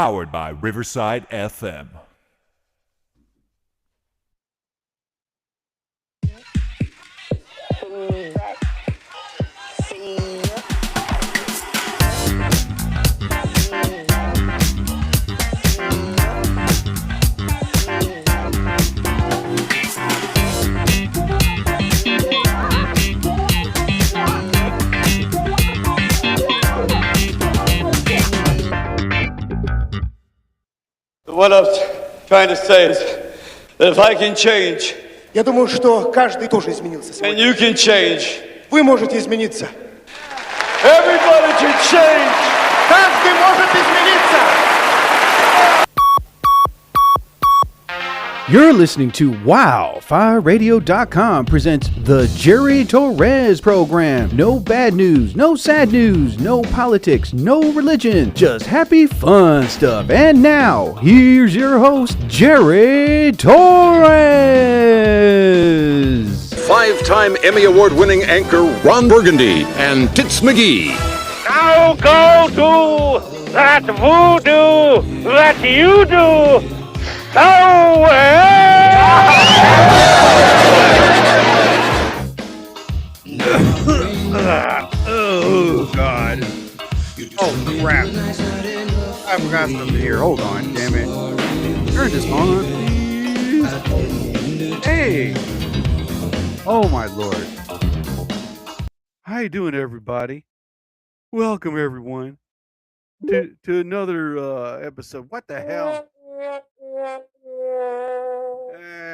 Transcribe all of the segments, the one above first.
powered by Riverside FM. What I was trying to say is that if I can change, Я думаю, что каждый тоже изменился and сегодня. you can change, Вы можете измениться. everybody can change. Каждый может измениться. You're listening to WildFireRadio.com presents the Jerry Torres program. No bad news, no sad news, no politics, no religion, just happy fun stuff. And now, here's your host, Jerry Torres. Five-time Emmy Award-winning anchor Ron Burgundy and Tits McGee. Now go to that voodoo that you do so Oh, God. Oh, crap. I forgot something here. Hold on, damn it. Turn this on, please. Hey. Oh, my Lord. How you doing, everybody? Welcome, everyone, to another episode. What the hell?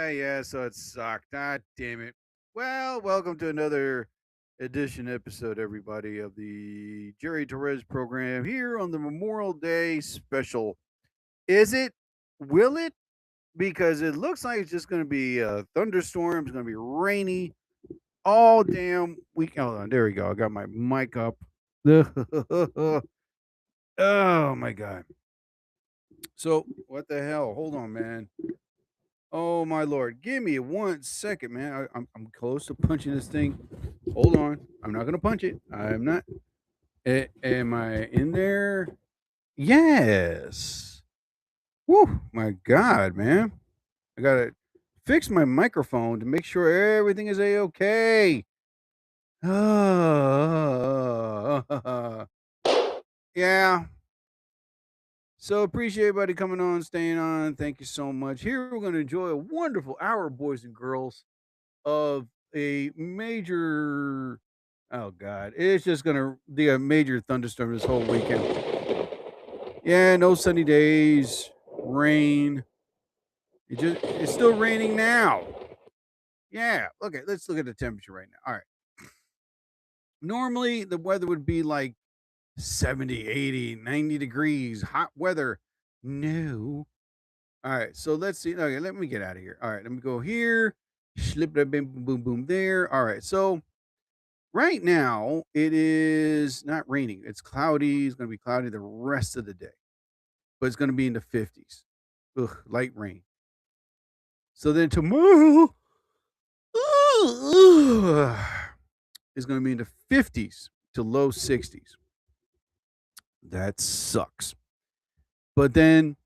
Yeah, so it sucked. Ah, damn it. Well, welcome to another episode, everybody, of the Jerry Torres program here on the Memorial Day special. Is it? Will it? Because it looks like it's just going to be thunderstorms, going to be rainy all damn week. Hold on, there we go. I got my mic up. Oh, my God. So, what the hell? Hold on, man. Oh, my Lord. Give me 1 second, man. I'm close to punching this thing. Hold on. I'm not going to punch it. I'm not. Am I in there? Yes. Whew. My God, man. I got to fix my microphone to make sure everything is A-okay. Yeah. So appreciate everybody coming on, staying on. Thank you so much. Here we're going to enjoy a wonderful hour, boys and girls, of a major. Oh God, it's just going to be a major thunderstorm this whole weekend. Yeah, no sunny days, rain. It's still raining now. Yeah, okay. Let's look at the temperature right now. All right. Normally the weather would be like 70, 80, 90 degrees, hot weather. No. All right, so let's see. Okay, let me get out of here. All right, let me go here. Slip that boom, boom, boom there. All right, so right now it is not raining. It's cloudy. It's going to be cloudy the rest of the day, but it's going to be in the 50s. Ugh, light rain. So then tomorrow is going to be in the 50s to low 60s. That sucks. But then,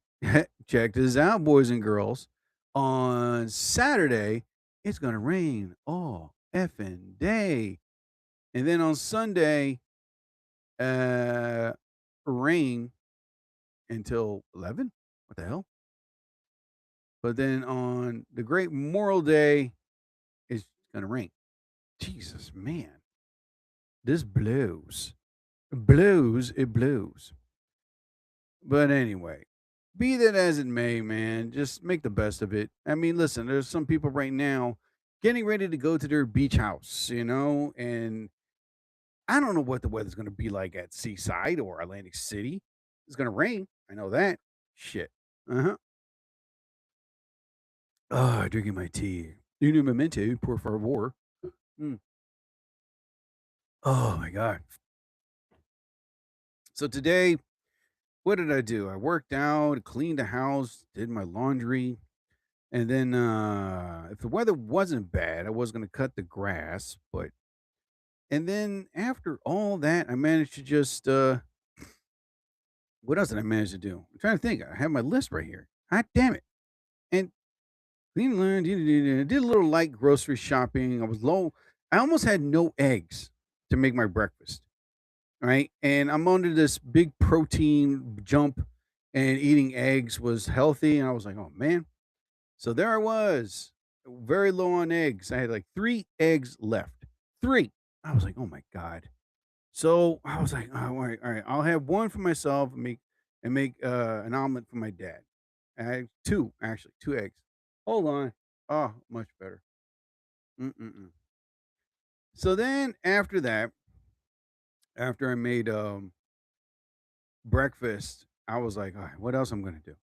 check this out, boys and girls. On Saturday, it's going to rain all effing day. And then on Sunday, rain until 11. What the hell? But then on the Great Memorial Day, it's going to rain. Jesus, man. This blows. It blows. But anyway, be that as it may, man, just make the best of it. I mean, listen, there's some people right now getting ready to go to their beach house, and I don't know what the weather's going to be like at Seaside or Atlantic City. It's going to rain. I know that. Shit. Uh-huh. Oh, drinking my tea. Un momento, por favor. Oh, my God. So today, what did I do? I worked out, cleaned the house, did my laundry, and then if the weather wasn't bad, I was going to cut the grass, and then after all that, I managed to just What else did I manage to do? I'm trying to think. I have my list right here. God damn it. And did a little light grocery shopping. I was low. I almost had no eggs to make my breakfast. Right. And I'm under this big protein jump, and eating eggs was healthy. And I was like, oh man. So there I was, very low on eggs. I had like 3 eggs left. Three. I was like, oh my God. So I was like, oh, all right, I'll have one for myself and make an omelet for my dad. I had two, actually, 2 eggs. Hold on. Oh, much better. Mm-mm-mm. So then after that, after I made breakfast, I was like, all right, what else I'm gonna do?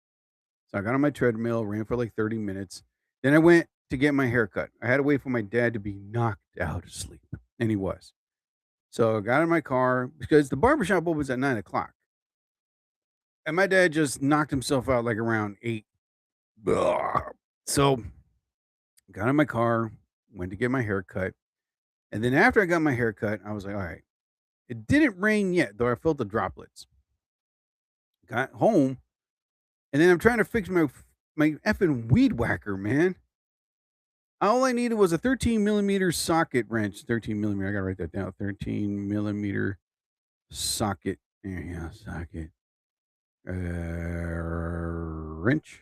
So I got on my treadmill, ran for like 30 minutes. Then I went to get my hair cut. I had to wait for my dad to be knocked out of sleep. And he was. So I got in my car because the barbershop opens at 9 o'clock. And my dad just knocked himself out like around 8. Blah. So got in my car, went to get my hair cut. And then after I got my hair cut, I was like, all right, it didn't rain yet, though I felt the droplets. Got home, and then I'm trying to fix my effing weed whacker, man. All I needed was a 13 millimeter socket wrench. 13 millimeter. I gotta write that down. 13 millimeter socket. Yeah, socket. Wrench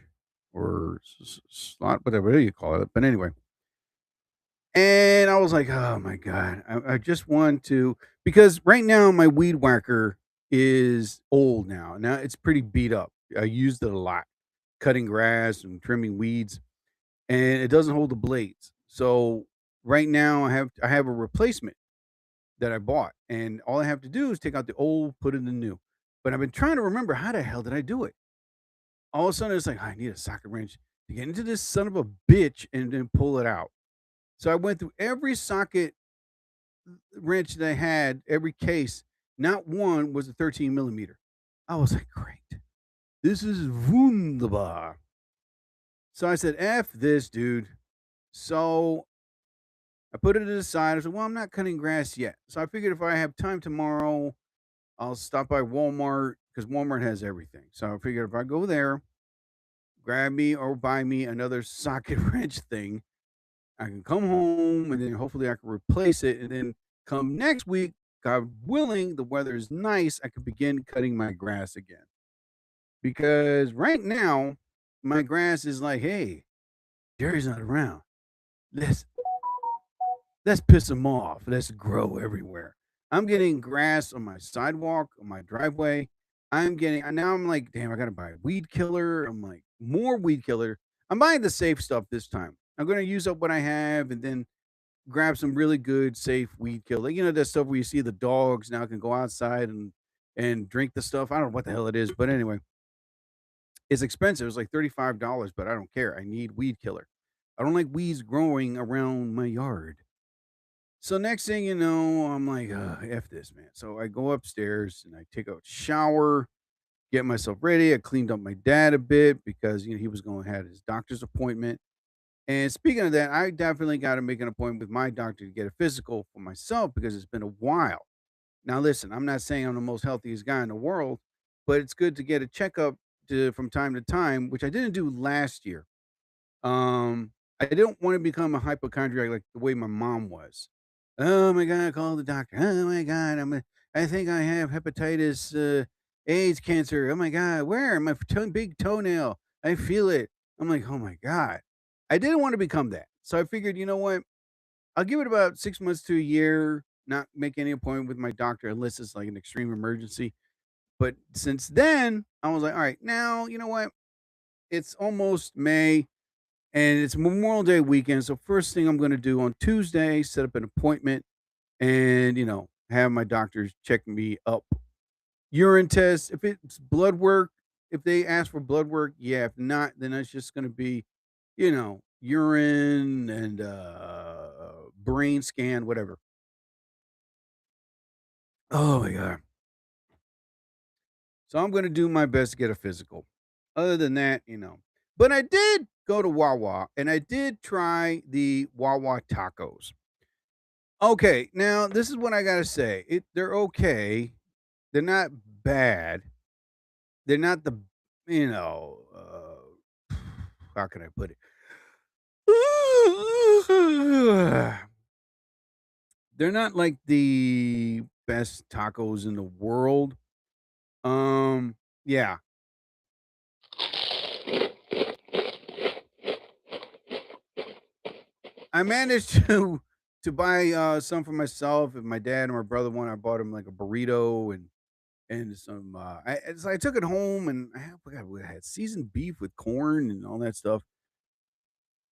or slot, whatever you call it. But anyway, and I was like, oh my God, I just want to, because right now my weed whacker is old now. Now it's pretty beat up. I used it a lot, cutting grass and trimming weeds, and it doesn't hold the blades. So right now I have a replacement that I bought, and all I have to do is take out the old, put in the new. But I've been trying to remember, how the hell did I do it? All of a sudden it's like, I need a socket wrench to get into this son of a bitch and then pull it out. So I went through every socket wrench that I had, every case. Not one was a 13 millimeter. I was like, great. This is wunderbar. So I said, F this, dude. So I put it to the side. I said, well, I'm not cutting grass yet. So I figured if I have time tomorrow, I'll stop by Walmart because Walmart has everything. So I figured if I go there, grab me or buy me another socket wrench thing, I can come home and then hopefully I can replace it. And then come next week, God willing, the weather is nice, I can begin cutting my grass again. Because right now, my grass is like, hey, Jerry's not around. Let's let's piss him off. Let's grow everywhere. I'm getting grass on my sidewalk, on my driveway. I'm getting now I'm like, damn, I gotta buy a weed killer. I'm like, more weed killer. I'm buying the safe stuff this time. I'm gonna use up what I have and then grab some really good safe weed killer. You know that stuff where you see the dogs now can go outside and drink the stuff. I don't know what the hell it is, but anyway, it's expensive. It's like $35, but I don't care. I need weed killer. I don't like weeds growing around my yard. So next thing you know, I'm like, F this, man. So I go upstairs and I take a shower, get myself ready. I cleaned up my dad a bit because he was going to have his doctor's appointment. And speaking of that, I definitely got to make an appointment with my doctor to get a physical for myself because it's been a while. Now, listen, I'm not saying I'm the most healthiest guy in the world, but it's good to get a checkup from time to time, which I didn't do last year. I didn't want to become a hypochondriac like the way my mom was. Oh my God, call the doctor. Oh my God, I think I have hepatitis, AIDS cancer. Oh my God, where? My big toenail. I feel it. I'm like, oh my God. I didn't want to become that. So I figured, you know what? I'll give it about 6 months to a year, not make any appointment with my doctor unless it's like an extreme emergency. But since then, I was like, all right, now, you know what? It's almost May and it's Memorial Day weekend. So first thing I'm going to do on Tuesday, set up an appointment and, have my doctors check me up. Urine test, if it's blood work, if they ask for blood work, yeah. If not, then it's just going to be, urine and brain scan, whatever. Oh my God. So I'm going to do my best to get a physical. Other than that, But I did go to Wawa and I did try the Wawa tacos. Okay, now this is what I gotta say. They're okay. They're not bad. they're not the, how can I put it? They're not like the best tacos in the world. Yeah. I managed to buy some for myself. If my dad and my brother wanted, I bought him like a burrito and some. So I took it home and I had seasoned beef with corn and all that stuff.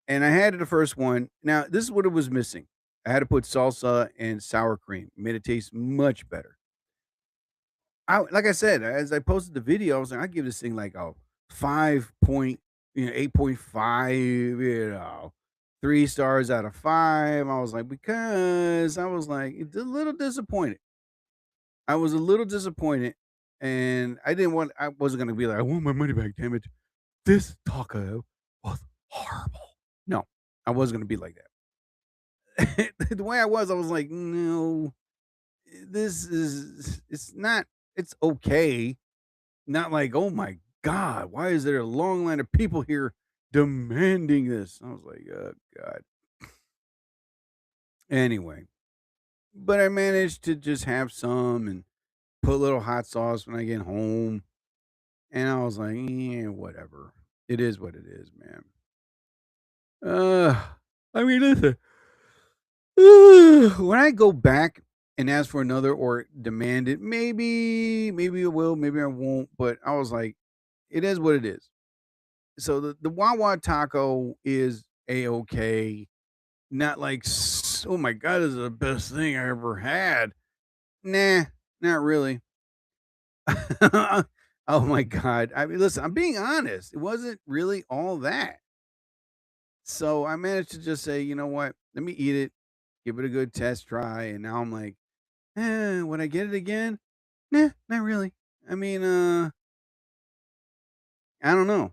And I had the first one. Now this is what it was missing. I had to put salsa and sour cream. Made it taste much better. Like I said, as I posted the video, I was like, I give this thing like a 8.5, 3 stars out of 5. I was like, because I was like a little disappointed. I was a little disappointed, and I wasn't gonna be like, I want my money back, damn it. This taco was horrible. No, I wasn't gonna be like that. The way I was like, no, it's not, it's okay. Not like, oh my God, why is there a long line of people here demanding this? I was like, oh God. Anyway, but I managed to just have some and put a little hot sauce when I get home. And I was like, yeah, whatever. It is what it is, man. Uh, I mean, listen. When I go back and ask for another or demand it, maybe I will, maybe I won't. But I was like, it is what it is. So the Wawa taco is a okay. Not like, oh my God, this is the best thing I ever had. Nah, not really. Oh my God. I mean, listen, I'm being honest. It wasn't really all that. So I managed to just say, you know what? Let me eat it, give it a good test try. And now I'm like, would I get it again? Nah, not really. I mean, I don't know.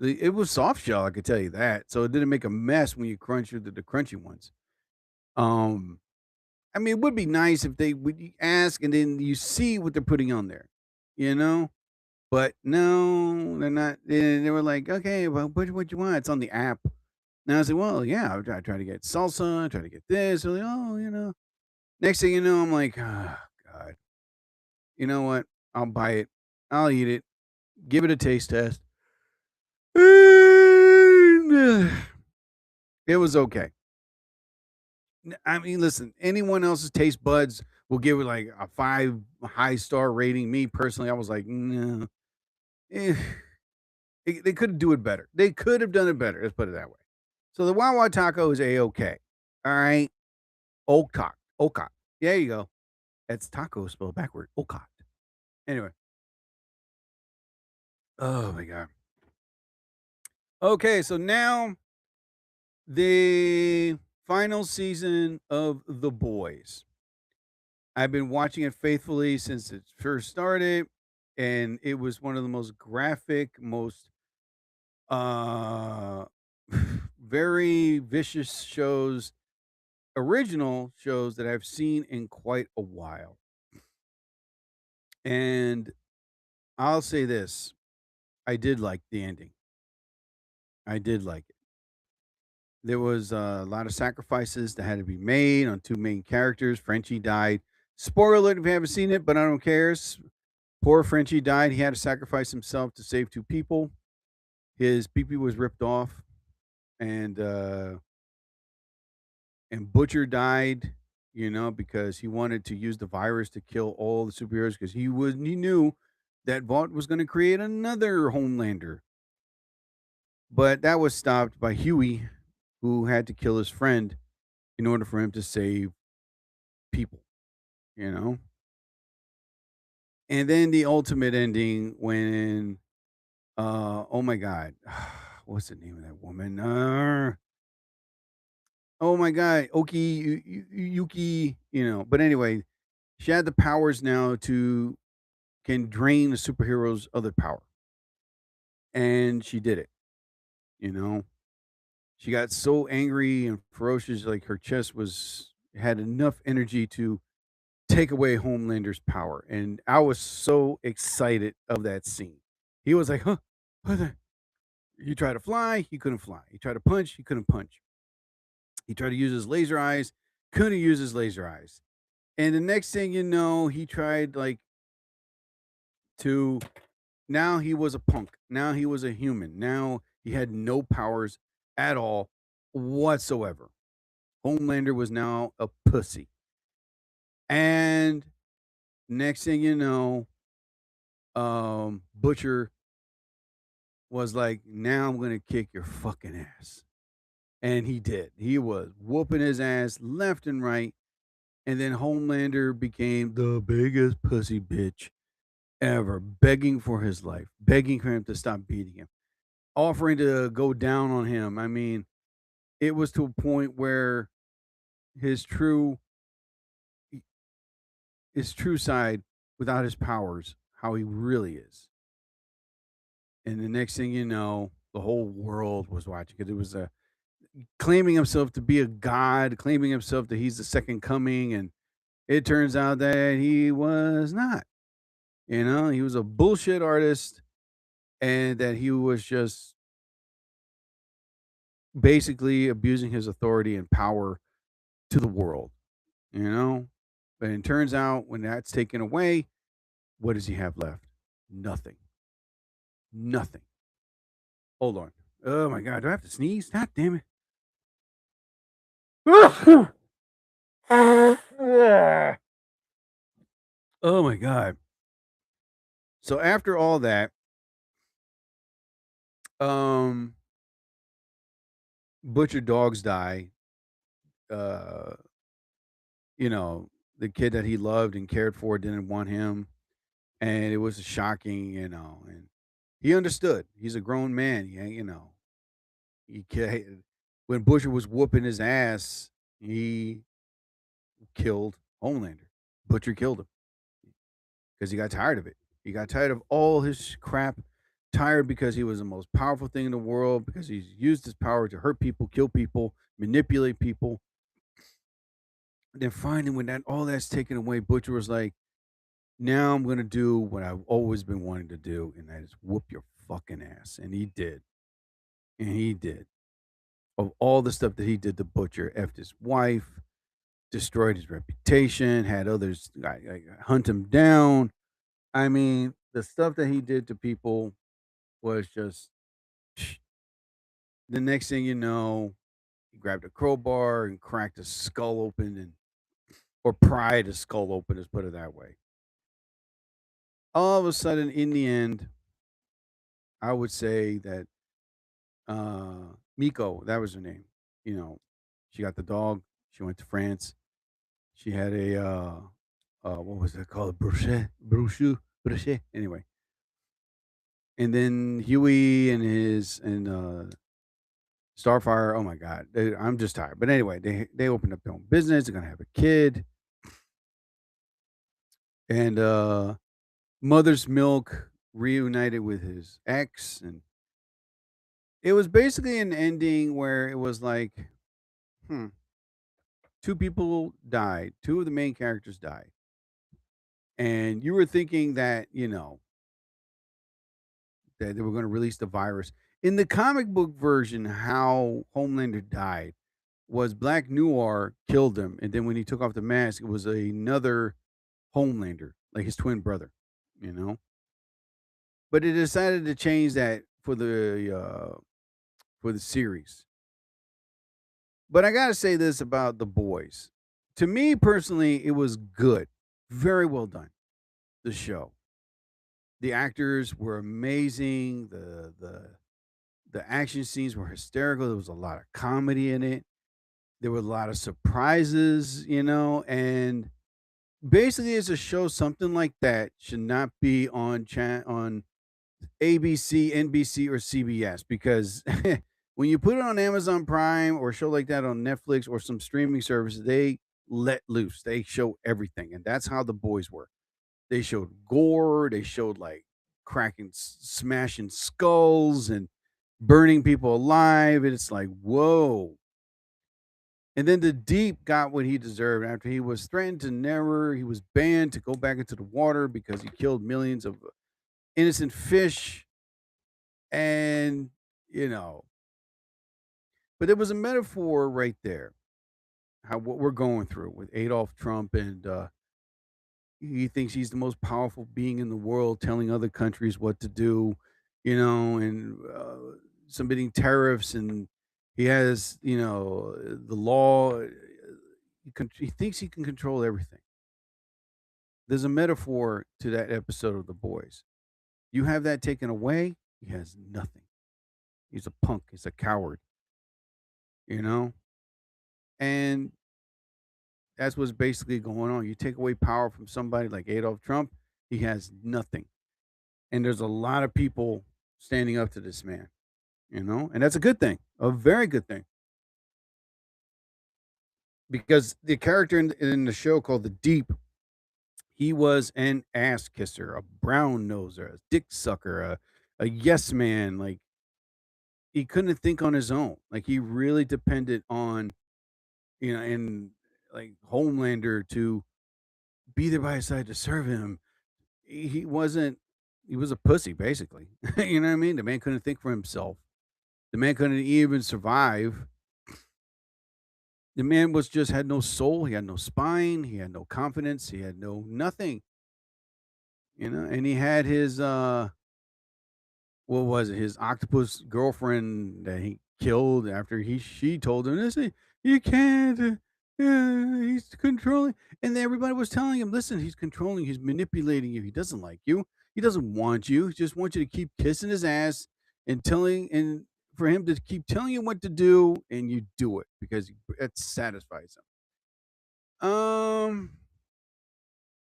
It was soft shell, I could tell you that. So it didn't make a mess when you crunch the crunchy ones. Um, I mean, it would be nice if they would ask and then you see what they're putting on there, you know? But no, they're not. They were like, okay, well, what you want? It's on the app. And I said, well, yeah, I try to get salsa, I try to get this. They're like, oh, Next thing you know, I'm like, oh, God. You know what? I'll buy it. I'll eat it. Give it a taste test. And, it was okay. I mean, listen, anyone else's taste buds will give it like a 5 high star rating. Me personally, I was like, no. Eh, they could do it better. They could have done it better. Let's put it that way. So the Wawa taco is a-okay. All right. Okak. Okak. There you go. That's taco spelled backward. Okak. Anyway. Oh my God. Okay, so now the final season of The Boys. I've been watching it faithfully since it first started, and it was one of the most graphic, most uh very vicious shows, original shows that I've seen in quite a while. And I'll say this, I did like the ending. I did like it. There was a lot of sacrifices that had to be made on two main characters. Frenchie died. Spoiler alert if you haven't seen it, but I don't care. Poor Frenchie died. He had to sacrifice himself to save two people. His pee was ripped off, and Butcher died. Because he wanted to use the virus to kill all the superheroes because he knew that Vought was going to create another Homelander. But that was stopped by Huey, who had to kill his friend in order for him to save people, you know? And then the ultimate ending when, oh my God, what's the name of that woman? Oh my God, Yuki, But anyway, she had the powers now can drain the superhero's other power. And she did it, you know? She got so angry and ferocious, like her chest had enough energy to take away Homelander's power. And I was so excited of that scene. He was like, huh, what the? He tried to fly, he couldn't fly. He tried to punch, he couldn't punch. He tried to use his laser eyes, couldn't use his laser eyes. And the next thing you know, he tried like to, now he was a punk. Now he was a human. Now he had no powers at all whatsoever. Homelander was now a pussy. And next thing you know, Butcher was like, now I'm going to kick your fucking ass. And he did. He was whooping his ass left and right. And then Homelander became the biggest pussy bitch ever, begging for his life, begging for him to stop beating him, offering to go down on him. I mean, it was to a point where his true side, without his powers, how he really is. And the next thing you know, the whole world was watching it. It was claiming himself to be a god, claiming himself that he's the second coming, and it turns out that he was not. You know, he was a bullshit artist, and that he was just basically abusing his authority and power to the world. You know, but it turns out when that's taken away, what does he have left? Nothing. Nothing. Hold on. Oh my God. Do I have to sneeze? God damn it. Oh my God. So after all that, butcher dogs die. You know, the kid that he loved and cared for didn't want him. And it was shocking, you know, and he understood. He's a grown man. You know, when Butcher was whooping his ass, he killed Homelander. Butcher killed him because he got tired of it. He got tired of all his crap, tired because he was the most powerful thing in the world, because he's used his power to hurt people, kill people, manipulate people. And then finally, when all that's taken away, Butcher was like, now I'm going to do what I've always been wanting to do, and that is whoop your fucking ass. And he did. And he did. Of all the stuff that he did to Butcher, effed his wife, destroyed his reputation, had others hunt him down. I mean, the stuff that he did to people was just, the next thing you know, he grabbed a crowbar and cracked his skull open, or pried his skull open, let's put it that way. All of a sudden, in the end, I would say that Miko, that was her name. You know, she got the dog. She went to France. She had a what was it called? Brochet. Anyway, and then Huey and Starfire. Oh my God, I'm just tired. But anyway, they opened up their own business. They're gonna have a kid, and Mother's Milk reunited with his ex, and it was basically an ending where it was like, two people died. Two of the main characters died. And you were thinking that, you know, that they were going to release the virus. In the comic book version, how Homelander died was Black Noir killed him. And then when he took off the mask, it was another Homelander, like his twin brother, you know? But it decided to change that for the series. But I gotta say this about The Boys. To me personally, it was good, very well done. The show, the actors were amazing. The action scenes were hysterical. There was a lot of comedy in it. There were a lot of surprises, you know, and basically, it's a show something like that should not be on ABC, NBC, or CBS, because when you put it on Amazon Prime or a show like that on Netflix or some streaming service, they let loose. They show everything, and that's how The Boys were. They showed gore. They showed like cracking, smashing skulls and burning people alive. And it's like, whoa. And then the Deep got what he deserved after he was threatened to never, he was banned to go back into the water because he killed millions of innocent fish. And, you know, but there was a metaphor right there, how what we're going through with Adolf Trump and he thinks he's the most powerful being in the world, telling other countries what to do, and submitting tariffs, and he has, the law. He thinks he can control everything. There's a metaphor to that episode of The Boys. You have that taken away, he has nothing. He's a punk. He's a coward. You know, and that's what's basically going on. You take away power from somebody like Adolf Trump, he has nothing. And there's a lot of people standing up to this man, and that's a good thing, a very good thing. Because the character in the show called The Deep, he was an ass kisser, a brown noser, a dick sucker, a yes man. Like, he couldn't think on his own. Like, he really depended on, and like Homelander to be there by his side to serve him. He wasn't. He was a pussy, basically. You know what I mean? The man couldn't think for himself. The man couldn't even survive. The man was just had no soul. He had no spine. He had no confidence. He had no nothing. And he had his what was it? His octopus girlfriend that he killed after she told him, "Listen, you can't. He's controlling." And then everybody was telling him, "Listen, he's controlling. He's manipulating you. He doesn't like you. He doesn't want you. He just wants you to keep kissing his ass and for him to keep telling you what to do, and you do it because it satisfies him."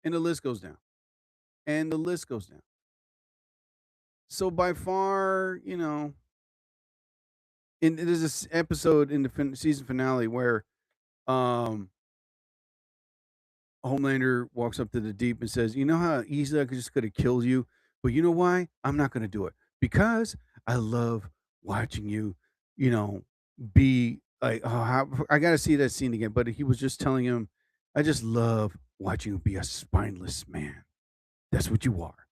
And the list goes down, and the list goes down. So by far, and there's this episode in the season finale where um Homelander walks up to the Deep and says, "You know how easily I could have killed you, but you know why? I'm not going to do it because I love watching you, you know, be like, I got to see that scene again." But he was just telling him, "I just love watching you be a spineless man. That's what you are.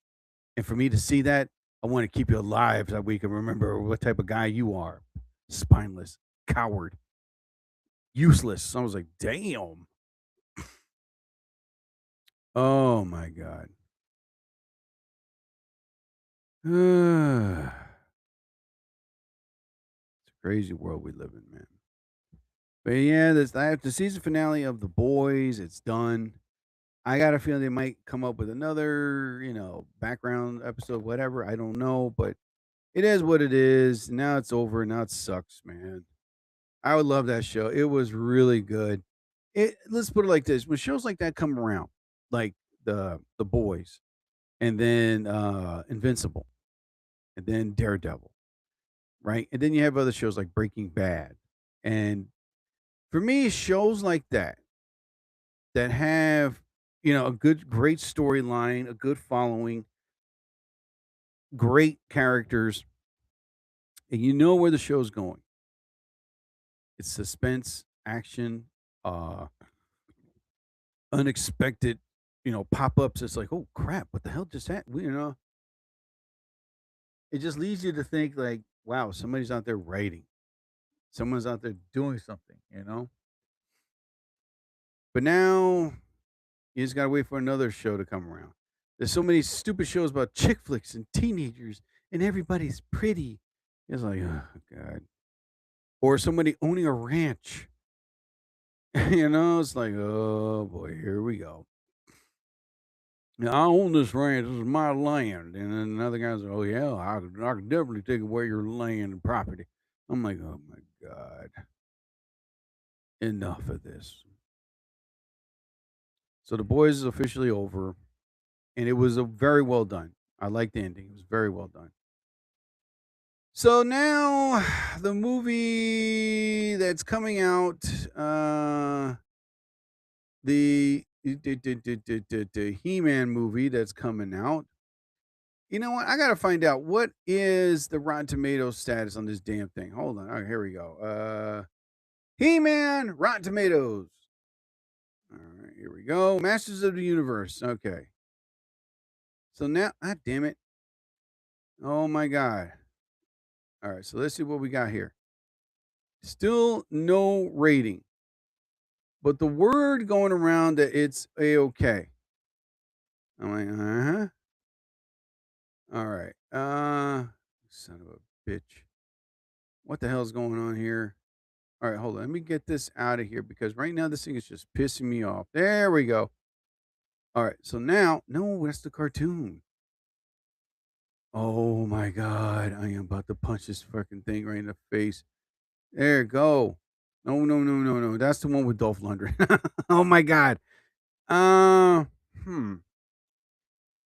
And for me to see that, I want to keep you alive so that we can remember what type of guy you are. Spineless, coward, useless." So I was like, damn. Oh my God. It's a crazy world we live in, man. But yeah, the season finale of The Boys. It's done. I got a feeling they might come up with another, background episode, whatever. I don't know, but it is what it is. Now it's over. Now it sucks, man. I would love that show. It was really good. Let's put it like this: when shows like that come around, like the Boys, and then Invincible, and then Daredevil, right? And then you have other shows like Breaking Bad. And for me, shows like that have, a great storyline, a good following, great characters, and you know where the show's going. It's suspense, action, uh, unexpected, pop-ups. It's like, oh crap, what the hell just happened? It just leads you to think like, wow, somebody's out there writing. Someone's out there doing something. But now you just gotta wait for another show to come around. There's so many stupid shows about chick flicks and teenagers, and everybody's pretty. It's like, oh God. Or somebody owning a ranch. It's like, oh boy, here we go. "Yeah, I own this ranch. This is my land." And then another guy's like, "Oh yeah, I could definitely take away your land and property." I'm like, oh my God. Enough of this. So The Boys is officially over, and it was a very well done. I liked the ending. It was very well done. So now the movie that's coming out, the He-Man movie that's coming out. You know what? I gotta find out what is the Rotten Tomatoes status on this damn thing. Hold on. All right, here we go. He-Man, Rotten Tomatoes. All right, here we go. Masters of the Universe. Okay. So now, God damn it. Oh my God. All right, so let's see what we got here. Still no rating, but the word going around that it's a-okay. I'm like, all right. Son of a bitch. What the hell's going on here? All right, hold on. Let me get this out of here because right now this thing is just pissing me off. There we go. All right, so now, no, that's the cartoon. Oh my God, I am about to punch this fucking thing right in the face. There you go. No. That's the one with Dolph Lundgren. Oh my God. Well,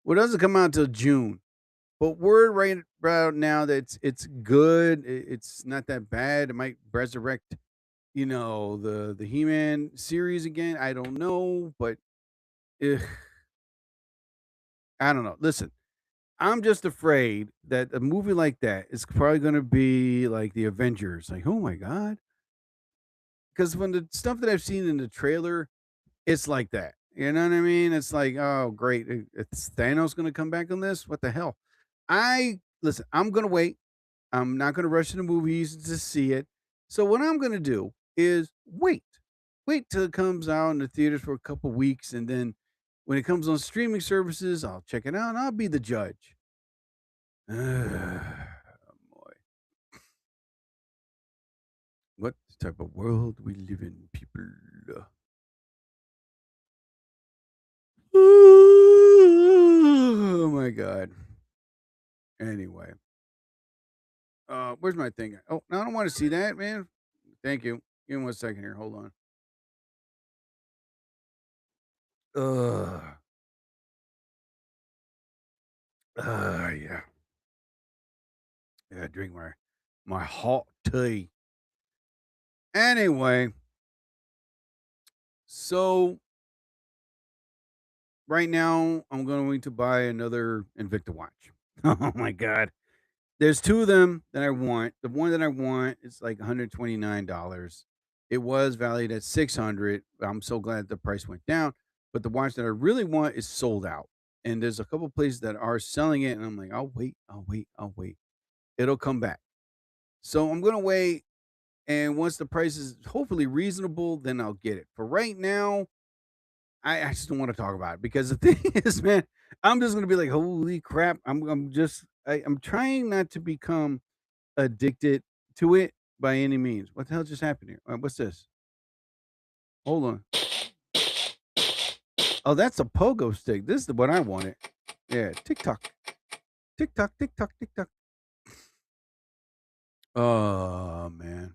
it doesn't come out till June. But word right about now that it's good. It's not that bad. It might resurrect, the He-Man series again. I don't know, but I don't know. Listen, I'm just afraid that a movie like that is probably going to be like the Avengers. Like, oh my God. Because when the stuff that I've seen in the trailer, it's like that. You know what I mean? It's like, oh, great. It's Thanos going to come back on this? What the hell? Listen, I'm going to wait. I'm not going to rush to the movies to see it. So what I'm going to do is wait. Wait till it comes out in the theaters for a couple weeks. And then when it comes on streaming services, I'll check it out and I'll be the judge. Oh, boy. What type of world we live in, people? Oh, my God. Anyway. Where's my thing? Oh, no, I don't want to see that, man. Thank you. Give me 1 second here. Hold on. Yeah. Yeah, drink my hot tea. Anyway, so right now I'm going to buy another Invicta watch. Oh my God. There's two of them that I want. The one that I want is like $129. It was valued at $600. I'm so glad the price went down. But the watch that I really want is sold out. And there's a couple places that are selling it. And I'm like, I'll wait. It'll come back. So I'm going to wait. And once the price is hopefully reasonable, then I'll get it. For right now, I just don't want to talk about it because the thing is, man, I'm just going to be like, holy crap. I'm trying not to become addicted to it by any means. What the hell just happened here? What's this? Hold on. Oh, that's a pogo stick. This is the one I wanted. Yeah, TikTok. TikTok. Oh, man.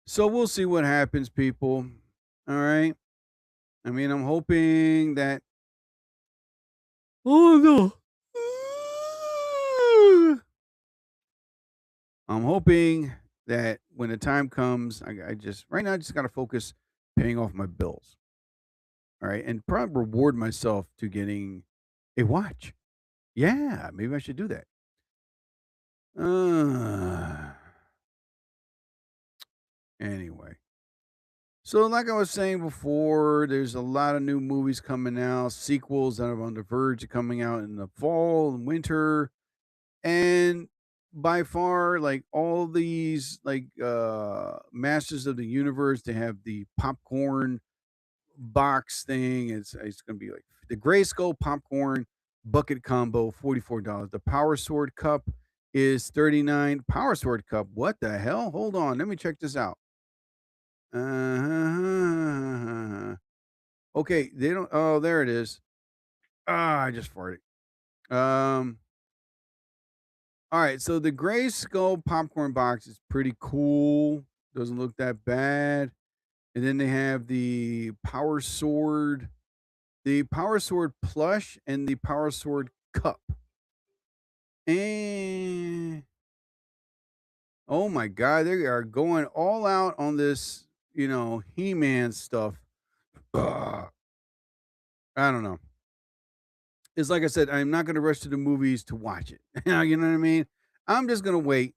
So we'll see what happens, people. All right. I mean, I'm hoping that. Oh, no. I'm hoping that when the time comes, I just right now I just got to focus paying off my bills. All right, and probably reward myself to getting a watch. Yeah, maybe I should do that. Anyway, so like I was saying before, there's a lot of new movies coming out, sequels that are on the verge of coming out in the fall and winter, and by far, like all these like Masters of the Universe, they have the popcorn box thing. It's gonna be like the Grayskull popcorn bucket combo, $44. The Power Sword cup is 39. Power Sword cup. What the hell? Hold on. Let me check this out. Okay, they don't. Oh, there it is. I just farted. All right, so the Grayskull popcorn box is pretty cool. Doesn't look that bad. And then they have the Power Sword plush, and the Power Sword cup. And oh my God, they are going all out on this, He-Man stuff. Ugh. I don't know. It's like I said, I'm not going to rush to the movies to watch it. You know what I mean? I'm just going to wait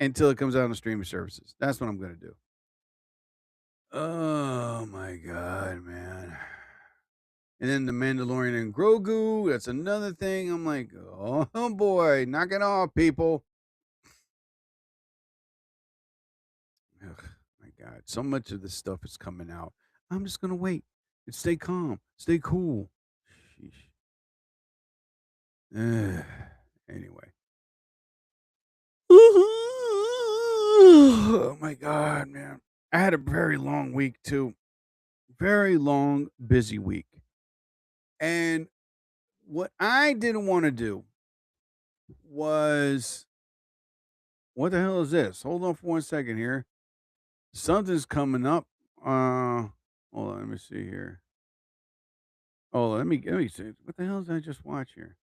until it comes out on the streaming services. That's what I'm going to do. Oh my god, man. And then the Mandalorian and Grogu, that's another thing. I'm like, oh boy, knock it off, people. Ugh, my God, so much of this stuff is coming out. I'm just gonna wait and stay calm, stay cool. Sheesh. Ugh. Anyway. Oh my God, man. I had a very long week too. Very long, busy week. And what I didn't want to do was what the hell is this? Hold on for 1 second here. Something's coming up. Hold on, let me see here. Oh, let me see. What the hell did I just watch here?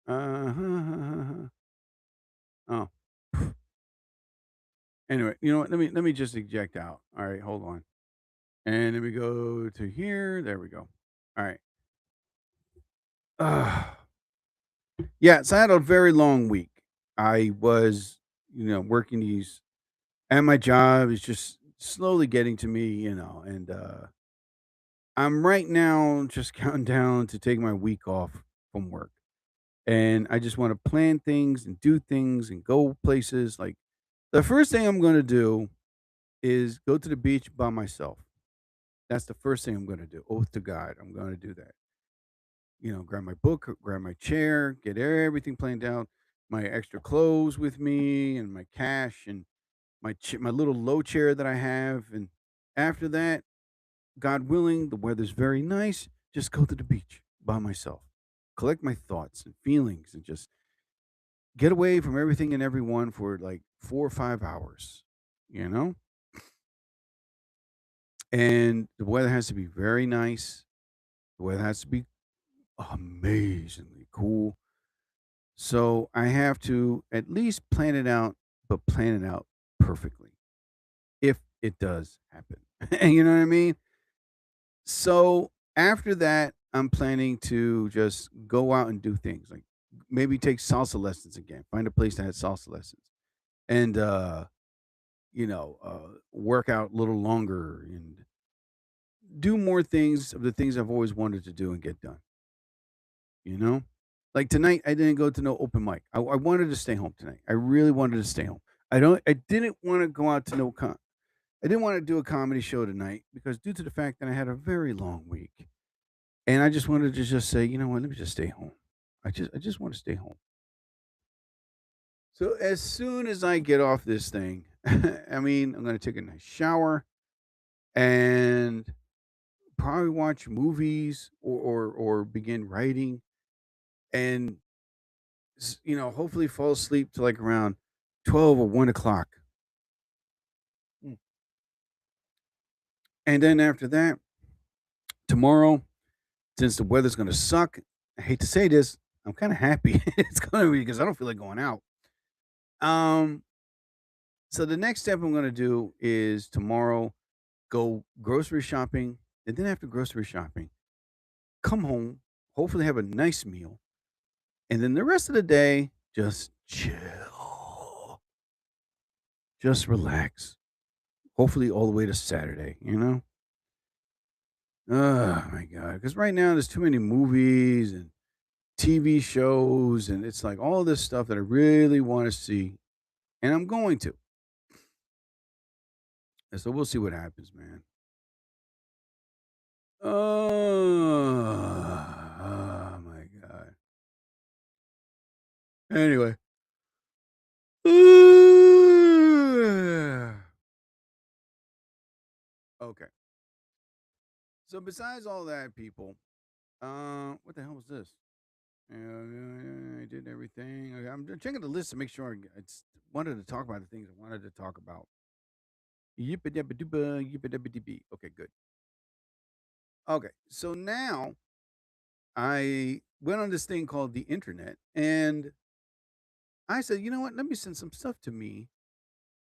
Oh. Anyway, you know what? Let me just eject out. All right, hold on. And let me go to here. There we go. All right. Uh, yeah, so I had a very long week. I was, working these, and my job is just slowly getting to me, and I'm right now just counting down to take my week off from work. And I just want to plan things and do things and go places. Like the first thing I'm going to do is go to the beach by myself. That's the first thing I'm going to do. Oath to God, I'm going to do that. Grab my book, grab my chair, get everything planned out, my extra clothes with me, and my cash, and my little low chair that I have. And after that, God willing, the weather's very nice. Just go to the beach by myself, collect my thoughts and feelings, and just get away from everything and everyone for like 4 or 5 hours. You know, and the weather has to be very nice. The weather has to be amazingly cool. So I have to at least plan it out, but plan it out perfectly if it does happen. You know what I mean? So after that, I'm planning to just go out and do things like maybe take salsa lessons again, find a place that has salsa lessons, and work out a little longer and do more things of the things I've always wanted to do and get done. You know, like tonight, I didn't go to no open mic. I wanted to stay home tonight. I really wanted to stay home. I didn't want to go out to no con. I didn't want to do a comedy show tonight because due to the fact that I had a very long week, and I just wanted to just say, you know what, let me just stay home. I just want to stay home. So as soon as I get off this thing, I mean, I'm gonna take a nice shower and probably watch movies or begin writing and hopefully fall asleep to like around 12 or 1 o'clock. Mm. And then after that, tomorrow, since the weather's gonna suck, I hate to say this, I'm kind of happy it's gonna be because I don't feel like going out. Um, so the next step I'm gonna do is tomorrow go grocery shopping, and then after grocery shopping, come home, hopefully have a nice meal, and then the rest of the day just chill, just relax. Hopefully all the way to Saturday, you know? Oh my god! Because right now there's too many movies and TV shows, and it's like all this stuff that I really want to see, and I'm going to. And so we'll see what happens, man. Oh my god. Anyway. Okay. So besides all that, people, what the hell was this? I did everything. Okay, I'm checking the list to make sure wanted to talk about the things I wanted to talk about. Yippa-dabba-dooba, yippa-dabba-dee-bee. Okay, good. Okay, so now I went on this thing called the internet, and I said, you know what? Let me send some stuff to me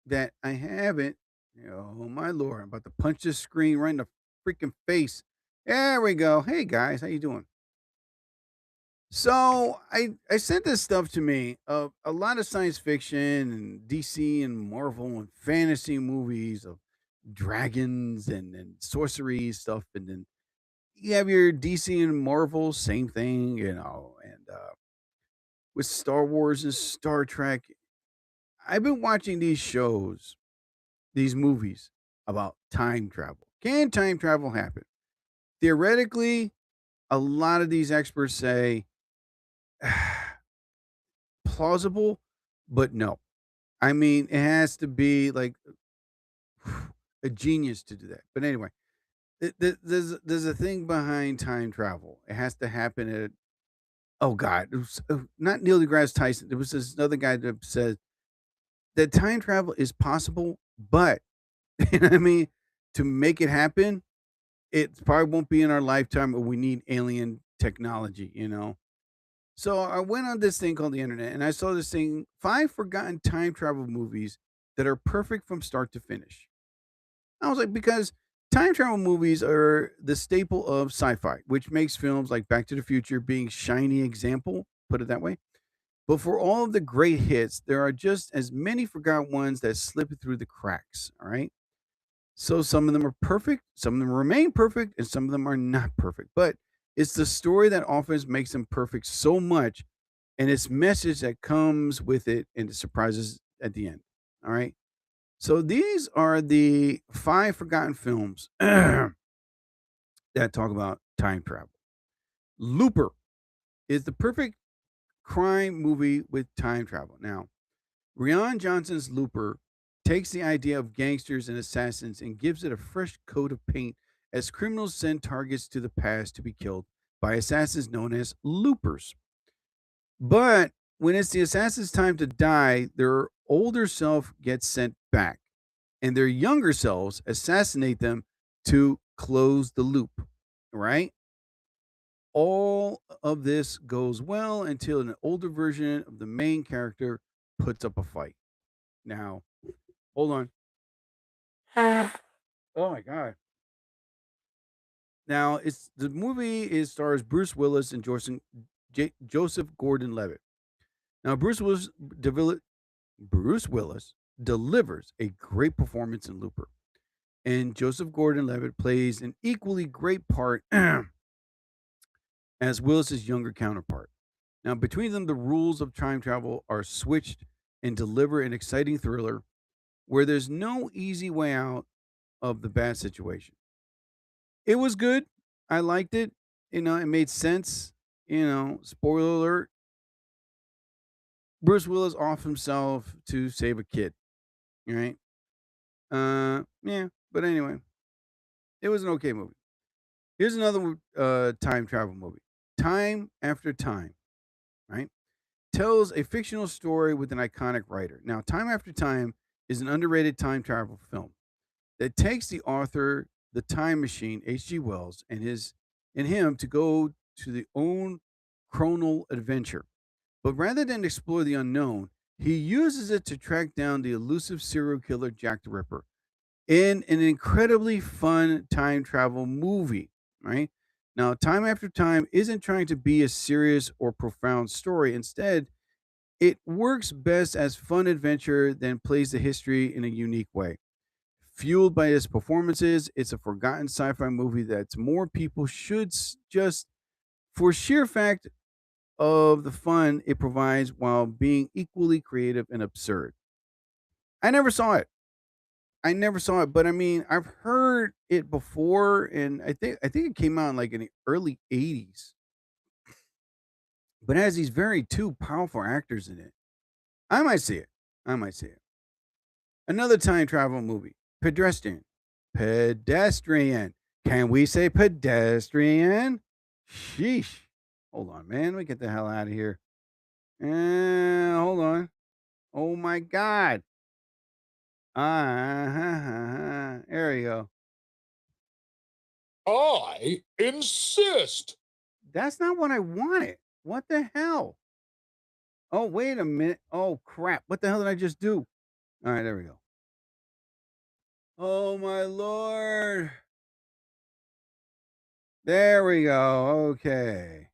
that I haven't. Oh my lord! I'm about to punch this screen right in the freaking face. There we go. Hey guys, how you doing? So I sent this stuff to me. A lot of science fiction and DC and Marvel and fantasy movies of dragons and sorcery stuff, and then you have your DC and Marvel, same thing, and with Star Wars and Star Trek. I've been watching these shows, these movies about time travel. Can time travel happen? Theoretically, a lot of these experts say plausible, but no. I mean, it has to be like a genius to do that. But anyway, there's a thing behind time travel. It has to happen at oh god, it was, not Neil deGrasse Tyson. There was this other guy that said that time travel is possible, but you know what I mean, to make it happen, it probably won't be in our lifetime, or we need alien technology. So I went on this thing called the internet, and I saw this thing: 5 forgotten time travel movies that are perfect from start to finish. I was like, because time travel movies are the staple of sci-fi, which makes films like Back to the Future being shiny example, put it that way. But for all of the great hits, there are just as many forgotten ones that slip through the cracks. All right. So some of them are perfect, some of them remain perfect, and some of them are not perfect. But it's the story that often makes them perfect so much, and its message that comes with it and the surprises at the end. All right. So these are the 5 forgotten films that talk about time travel. Looper is the perfect crime movie with time travel. Now, Rian Johnson's Looper takes the idea of gangsters and assassins and gives it a fresh coat of paint as criminals send targets to the past to be killed by assassins known as loopers. But when it's the assassin's time to die, their older self gets sent back, and their younger selves assassinate them to close the loop, right? All of this goes well until an older version of the main character puts up a fight. Now, hold on. Oh my god. Now, it's the movie is stars Bruce Willis and Joseph Gordon-Levitt. Now, Bruce Willis delivers a great performance in Looper, and Joseph Gordon-Levitt plays an equally great part as Willis's younger counterpart. Now, between them, the rules of time travel are switched and deliver an exciting thriller where there's no easy way out of the bad situation. It was good. I liked it. It made sense. Spoiler alert: Bruce Willis off himself to save a kid. Right? Yeah. But anyway, it was an okay movie. Here's another time travel movie: Time After Time. Right? Tells a fictional story with an iconic writer. Now, Time After Time is an underrated time travel film that takes the author, the time machine, H.G. Wells, and him to go to the own chronal adventure. But rather than explore the unknown, he uses it to track down the elusive serial killer Jack the Ripper in an incredibly fun time travel movie, right? Now, Time After Time isn't trying to be a serious or profound story. Instead, it works best as fun adventure, then plays the history in a unique way. Fueled by his performances, it's a forgotten sci-fi movie that more people should just for sheer fact of the fun it provides while being equally creative and absurd. I never saw it. I never saw it, but I mean, I've heard it before, and I think it came out in like in the early '80s. But it has these very two powerful actors in it. I might see it. I might see it. Another time travel movie, Pedestrian. Pedestrian. Can we say pedestrian? Sheesh. Hold on, man. Let me get the hell out of here. Hold on. Oh my God. There you go. I insist. That's not what I wanted. What the hell? Oh, wait a minute. Oh, crap. What the hell did I just do? All right, there we go. Oh, my Lord. There we go. Okay.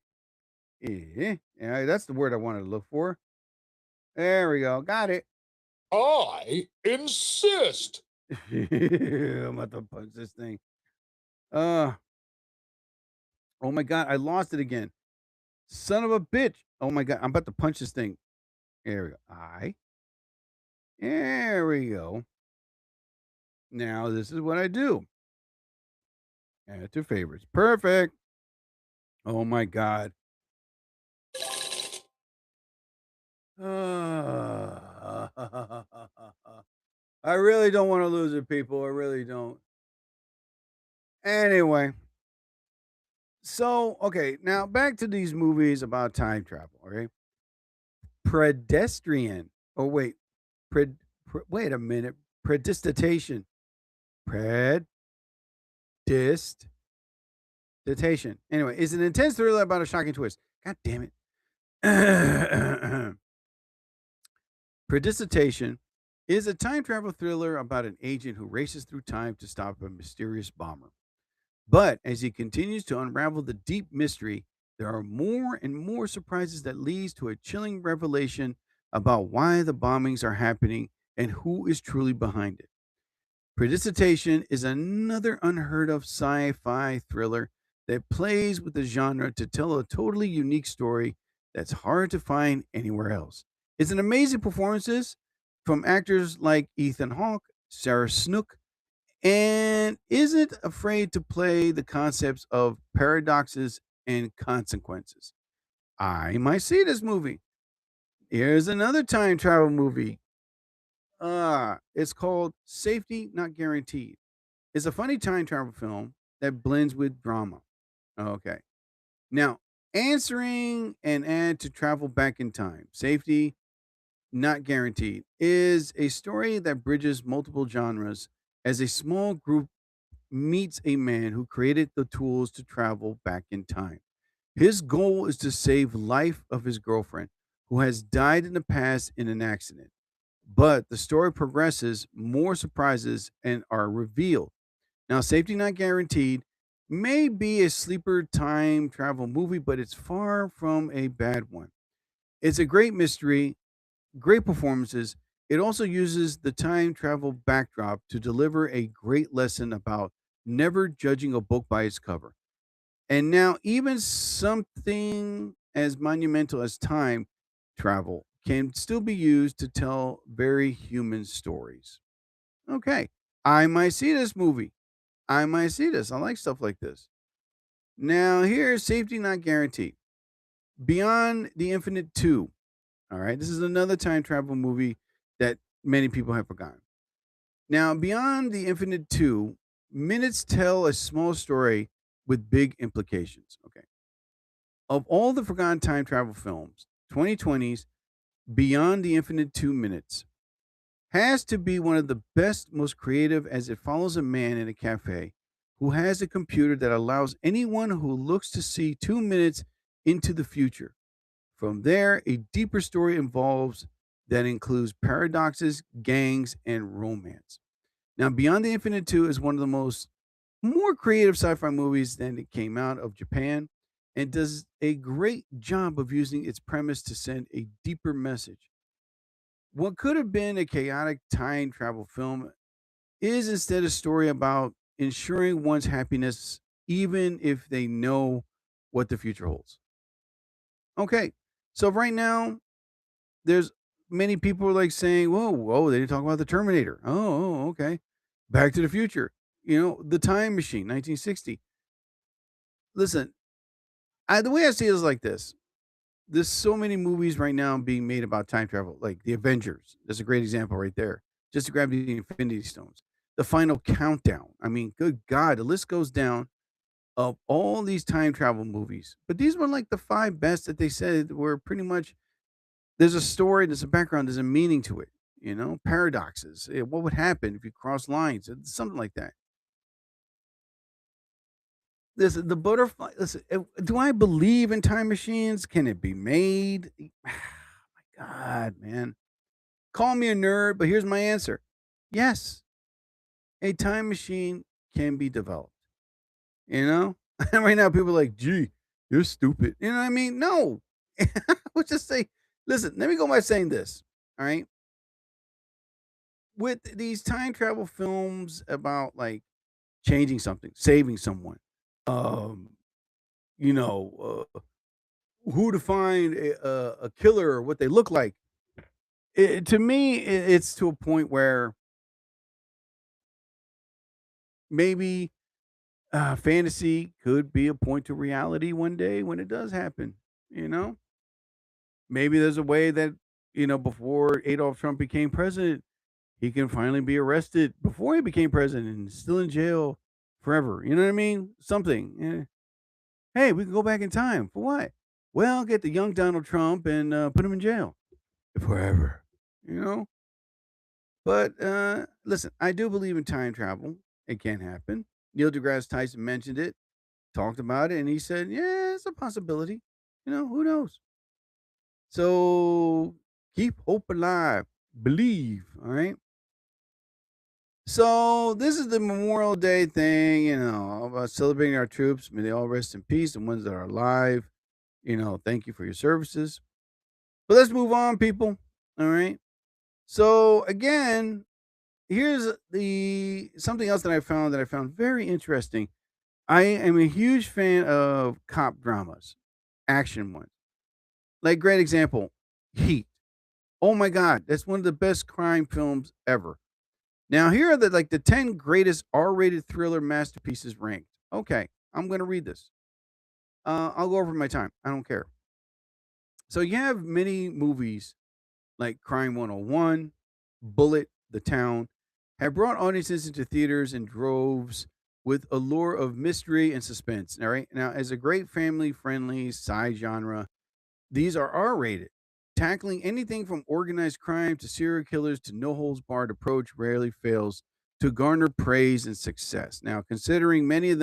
Yeah, that's the word I wanted to look for. There we go. Got it. I insist. I'm about to punch this thing. Uh, oh my God, I lost it again. Son of a bitch. Oh my God, I'm about to punch this thing. There we go. There we go. Now this is what I do. Add to favorites. Perfect. Oh my God. I really don't want to lose it, people. I really don't. Anyway, so okay, now back to these movies about time travel. Okay, pedestrian. Oh wait, wait a minute. Predistitation. Predistitation. Anyway, it's an intense thriller about a shocking twist. God damn it. Predistitation is a time travel thriller about an agent who races through time to stop a mysterious bomber. But as he continues to unravel the deep mystery, there are more and more surprises that leads to a chilling revelation about why the bombings are happening and who is truly behind it. Predistitation is another unheard of sci-fi thriller that plays with the genre to tell a totally unique story that's hard to find anywhere else. It's an amazing performances from actors like Ethan Hawke, Sarah Snook, and isn't afraid to play the concepts of paradoxes and consequences. I might see this movie. Here's another time travel movie. It's called Safety Not Guaranteed. It's a funny time travel film that blends with drama. Okay. Now, answering an ad to travel back in time, Safety Not Guaranteed, is a story that bridges multiple genres as a small group meets a man who created the tools to travel back in time. His goal is to save life of his girlfriend who has died in the past in an accident. But the story progresses, more surprises and are revealed. Now, Safety Not Guaranteed may be a sleeper time travel movie, but it's far from a bad one. It's a great mystery, great performances. It also uses the time travel backdrop to deliver a great lesson about never judging a book by its cover. And now, even something as monumental as time travel can still be used to tell very human stories. Okay, I might see this movie. I might see this. I like stuff like this. Now, here's Safety Not Guaranteed. Beyond the Infinite 2. All right, this is another time travel movie that many people have forgotten. Now, Beyond the Infinite 2, minutes tell a small story with big implications. Okay. Of all the forgotten time travel films, 2020's Beyond the Infinite 2 Minutes has to be one of the best, most creative, as it follows a man in a cafe who has a computer that allows anyone who looks to see 2 minutes into the future. From there, a deeper story involves that includes paradoxes, gangs, and romance. Now, Beyond the Infinite 2 is one of the most more creative sci-fi movies than it came out of Japan and does a great job of using its premise to send a deeper message. What could have been a chaotic time travel film is instead a story about ensuring one's happiness even if they know what the future holds. Okay. So right now there's many people like saying, whoa, they didn't talk about the Terminator. Oh, okay. Back to the Future. The Time Machine, 1960. Listen, the way I see it is like this. There's so many movies right now being made about time travel, like The Avengers. That's a great example right there. Just to grab the Infinity Stones. The Final Countdown. I mean, good God, the list goes down of all these time travel movies. But these were like the five best that they said were pretty much there's a story, there's a background, there's a meaning to it. Paradoxes. What would happen if you cross lines? Something like that. Listen, the butterfly. Listen, do I believe in time machines? Can it be made? My God, man. Call me a nerd, but here's my answer. Yes, a time machine can be developed. Right now, people are like, gee, You're stupid. You know what I mean? No. I would just say, listen, let me go by saying this. All right. With these time travel films about like changing something, saving someone, um, you know, who to find a killer or what they look like. To me, it's to a point where maybe fantasy could be a point to reality one day when it does happen. You know, maybe there's a way that before Adolf Trump became president, he can finally be arrested before he became president and still in jail forever. You know what I mean? Something. Hey, we can go back in time for what? Well, get the young Donald Trump and put him in jail forever. You know. But listen, I do believe in time travel. It can happen. Neil deGrasse Tyson mentioned it, talked about it, and he said, "Yeah, it's a possibility. Who knows?" So keep hope alive, believe. All right. So this is the Memorial Day thing, about celebrating our troops. May they all rest in peace. The ones that are alive, thank you for your services. But let's move on, people. All right. So again, here's the something else that I found very interesting. I am a huge fan of cop dramas, action ones. Like great example, Heat. Oh my God, that's one of the best crime films ever. Now here are the 10 greatest R-rated thriller masterpieces ranked. Okay, I'm gonna read this. I'll go over my time. I don't care. So you have many movies like Crime 101, Bullet, The Town, have brought audiences into theaters in droves with a lure of mystery and suspense. All right. Now, as a great family friendly side genre, these are R rated. Tackling anything from organized crime to serial killers to no holds barred approach rarely fails to garner praise and success. Now, considering many of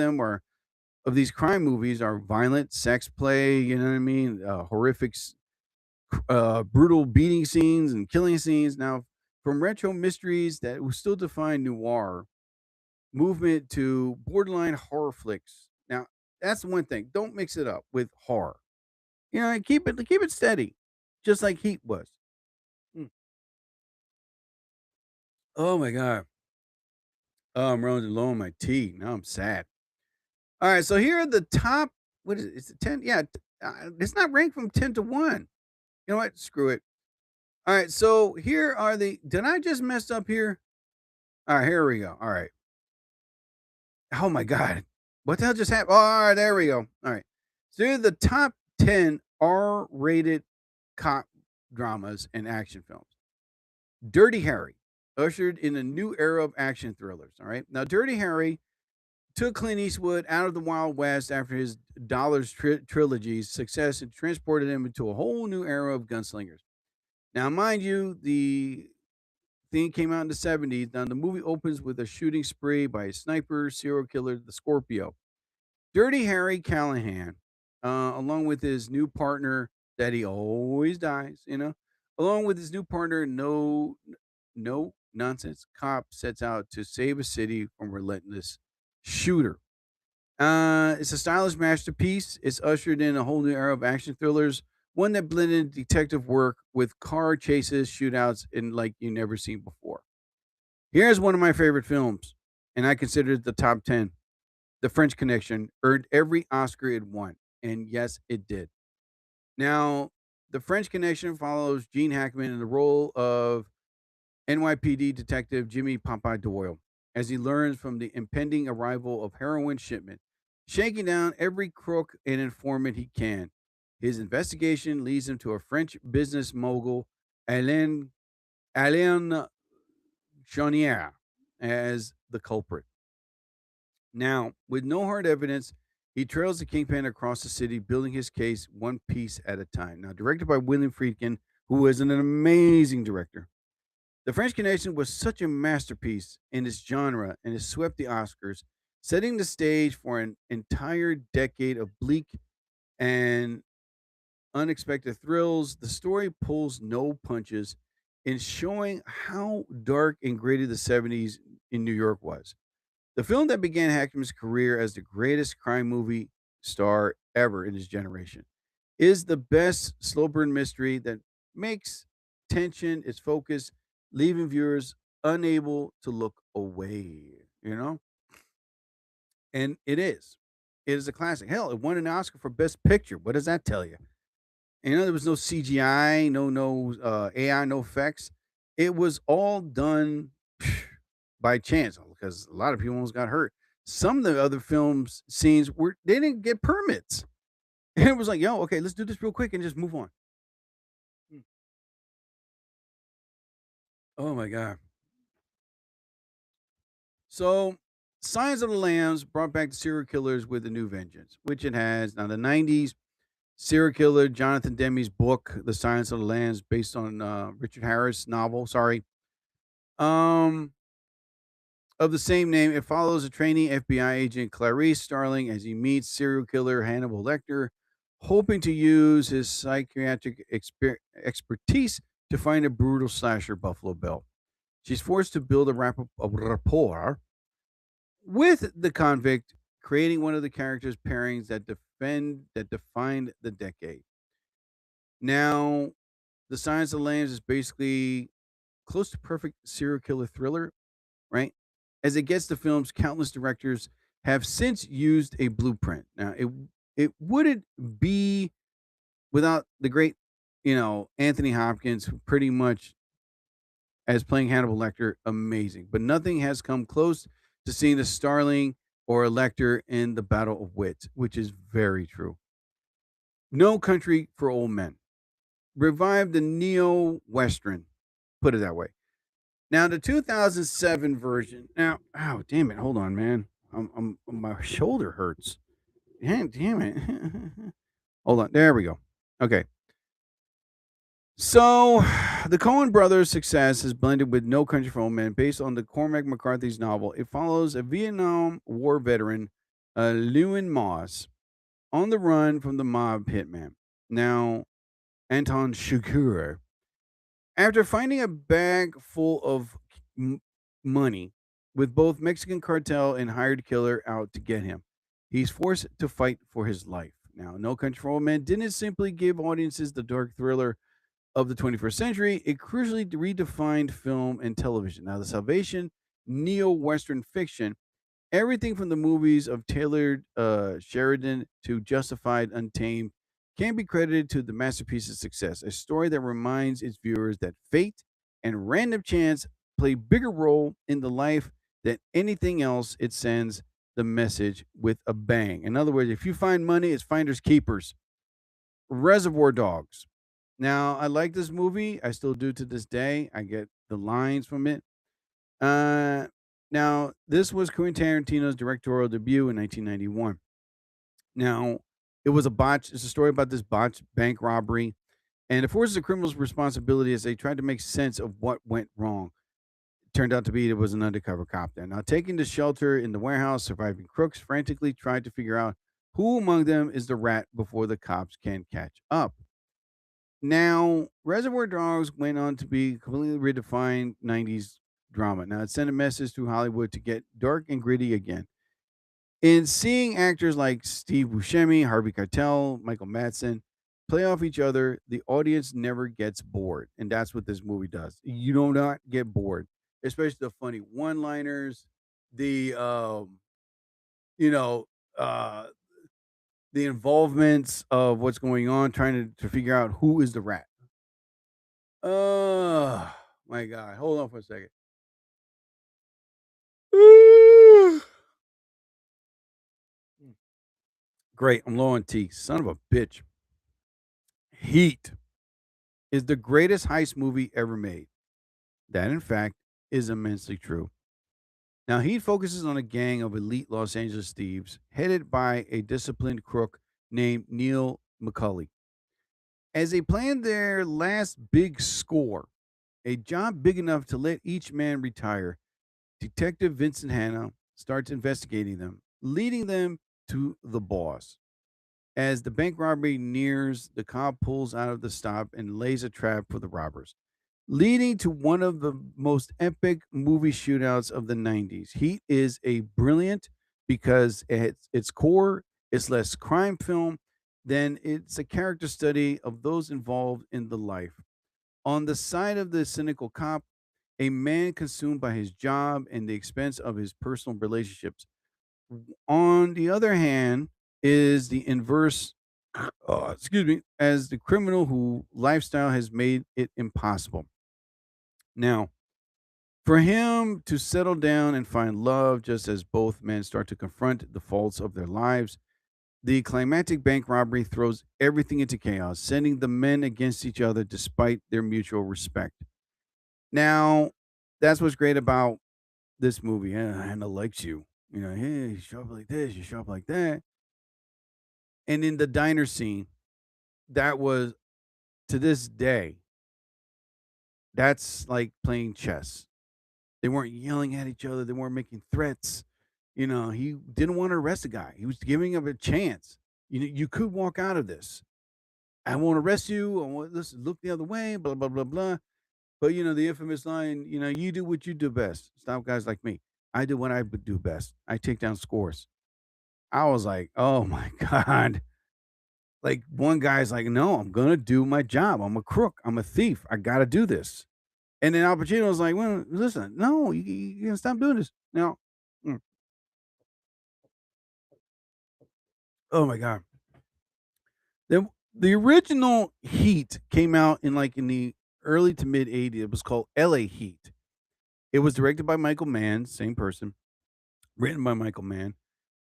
these crime movies are violent, sex play, you know what I mean, horrific brutal beating scenes and killing scenes. Now, from retro mysteries that will still define noir movement to borderline horror flicks. Now, that's one thing. Don't mix it up with horror. Keep it steady, just like Heat was. Mm. Oh my god. Oh, I'm running low on my tea. Now I'm sad. All right, so here are the top. What is it? It's a 10. Yeah, it's not ranked from 10 to 1. You know what? Screw it. All right, so here are the. Did I just mess up here? All right, here we go. All right. Oh my God. What the hell just happened? Oh, all right, there we go. All right. So here are the top 10 R rated cop dramas and action films. Dirty Harry ushered in a new era of action thrillers. All right. Now, Dirty Harry took Clint Eastwood out of the Wild West after his Dollars trilogy's success and transported him into a whole new era of gunslingers. Now, mind you, the thing came out in the 70s. Now, the movie opens with a shooting spree by a sniper serial killer, the Scorpio. Dirty Harry Callahan, along with his new partner that he always dies, along with his new partner, no nonsense cop sets out to save a city from relentless shooter. It's a stylish masterpiece. It's ushered in a whole new era of action thrillers, one that blended detective work with car chases, shootouts, and like you never seen before. Here's one of my favorite films, and I consider it the top 10. The French Connection earned every Oscar it won, and yes, it did. Now, The French Connection follows Gene Hackman in the role of NYPD detective Jimmy Papa Doyle as he learns from the impending arrival of heroin shipment, shaking down every crook and informant he can. His investigation leads him to a French business mogul, Alain Chaunier, as the culprit. Now, with no hard evidence, he trails the kingpin across the city, building his case one piece at a time. Now, directed by William Friedkin, who is an amazing director. The French Connection was such a masterpiece in its genre and it swept the Oscars, setting the stage for an entire decade of bleak and unexpected thrills. The story pulls no punches in showing how dark and gritty the 70s in New York was. The film that began Hackman's career as the greatest crime movie star ever in his generation. Is the best slow burn mystery that makes tension its focus, leaving viewers unable to look away. And it is. It is a classic. Hell, it won an Oscar for Best Picture. What does that tell you? There was no CGI, no AI, no effects. It was all done by chance because a lot of people almost got hurt. Some of the other films scenes were they didn't get permits. And it was like, yo, okay, let's do this real quick and just move on. Oh my god. So, Science of the Lambs brought back the serial killers with a new vengeance, which it has. Now, the 90s serial killer Jonathan Demme's book, The Science of the Lambs, based on Richard Harris novel, um, of the same name. It follows a trainee FBI agent, Clarice Starling, as he meets serial killer Hannibal Lecter, hoping to use his psychiatric expertise to find a brutal slasher, Buffalo Bill. She's forced to build a rapport with the convict, creating one of the characters' pairings that defined the decade. Now, The Science of the Lambs is basically close to perfect serial killer thriller, right? As it gets to films, countless directors have since used a blueprint. Now, it wouldn't be without the great, Anthony Hopkins, who pretty much as playing Hannibal Lecter, amazing. But nothing has come close to seeing the Starling or a Lecter in the Battle of Wits, which is very true. No Country for Old Men revived the neo western, put it that way. Now the 2007 version. Now, oh damn it! Hold on, man. My shoulder hurts. Damn it! Hold on. There we go. Okay. So, the Coen brothers' success is blended with No Country for Old Men, based on the Cormac McCarthy's novel. It follows a Vietnam War veteran, Lewin Moss, on the run from the mob hitman. Now, Anton Chigurh. After finding a bag full of money with both Mexican cartel and hired killer out to get him, he's forced to fight for his life. Now, No Country for Old Men didn't simply give audiences the dark thriller of the 21st century, it crucially redefined film and television. Now, the Salvation, neo-Western fiction, everything from the movies of Taylor Sheridan to Justified Untamed can be credited to the masterpiece's success. A story that reminds its viewers that fate and random chance play bigger role in the life than anything else. It sends the message with a bang. In other words, if you find money, it's finders keepers. Reservoir Dogs. Now, I like this movie. I still do to this day. I get the lines from it. Now, this was Quentin Tarantino's directorial debut in 1991. Now, it was a botch. It's a story about this botched bank robbery, and it forces the criminals' responsibility as they tried to make sense of what went wrong. It turned out to be it was an undercover cop there. Now, taking to shelter in the warehouse, surviving crooks frantically tried to figure out who among them is the rat before the cops can catch up. Now, Reservoir Dogs went on to be completely redefined 90s drama. Now, it sent a message to Hollywood to get dark and gritty again. In seeing actors like Steve Buscemi, Harvey Keitel, Michael Madsen play off each other, the audience never gets bored. And that's what this movie does. You do not get bored, especially the funny one-liners, the, you know, uh, the involvements of what's going on, trying to figure out who is the rat. Oh my God. Hold on for a second. Great. I'm low on tea. Son of a bitch. Heat is the greatest heist movie ever made. That, in fact, is immensely true. Now, Heat focuses on a gang of elite Los Angeles thieves headed by a disciplined crook named Neil McCulley. As they plan their last big score, a job big enough to let each man retire, Detective Vincent Hanna starts investigating them, leading them to the boss. As the bank robbery nears, the cop pulls out of the stop and lays a trap for the robbers, leading to one of the most epic movie shootouts of the 90s. Heat is a brilliant because at its core, It's less crime film than it's a character study of those involved in the life. On the side of the cynical cop, a man consumed by his job and the expense of his personal relationships. On the other hand, is the inverse, excuse me, as the criminal who lifestyle has made it impossible. Now, for him to settle down and find love just as both men start to confront the faults of their lives, the climactic bank robbery throws everything into chaos, sending the men against each other despite their mutual respect. Now, that's what's great about this movie. Yeah, Hannah likes you. You know, hey, you show up like this, you show up like that. And in the diner scene, that was to this day, that's like playing chess. They weren't yelling at each other, they weren't making threats. You know, he didn't want to arrest the guy. He was giving him a chance. You could walk out of this. I won't arrest you. I want this look the other way, blah, blah, blah, blah. But the infamous line, you do what you do best. Stop guys like me. I do what I would do best. I take down scores. I was like, oh my God. Like one guy's like, no, I'm gonna do my job. I'm a crook. I'm a thief. I gotta do this. And then Al Pacino was like, well, listen, no, you gotta stop doing this. Now, mm, oh my God. The original Heat came out in the early to mid 80s. It was called LA Heat. It was directed by Michael Mann, same person, written by Michael Mann.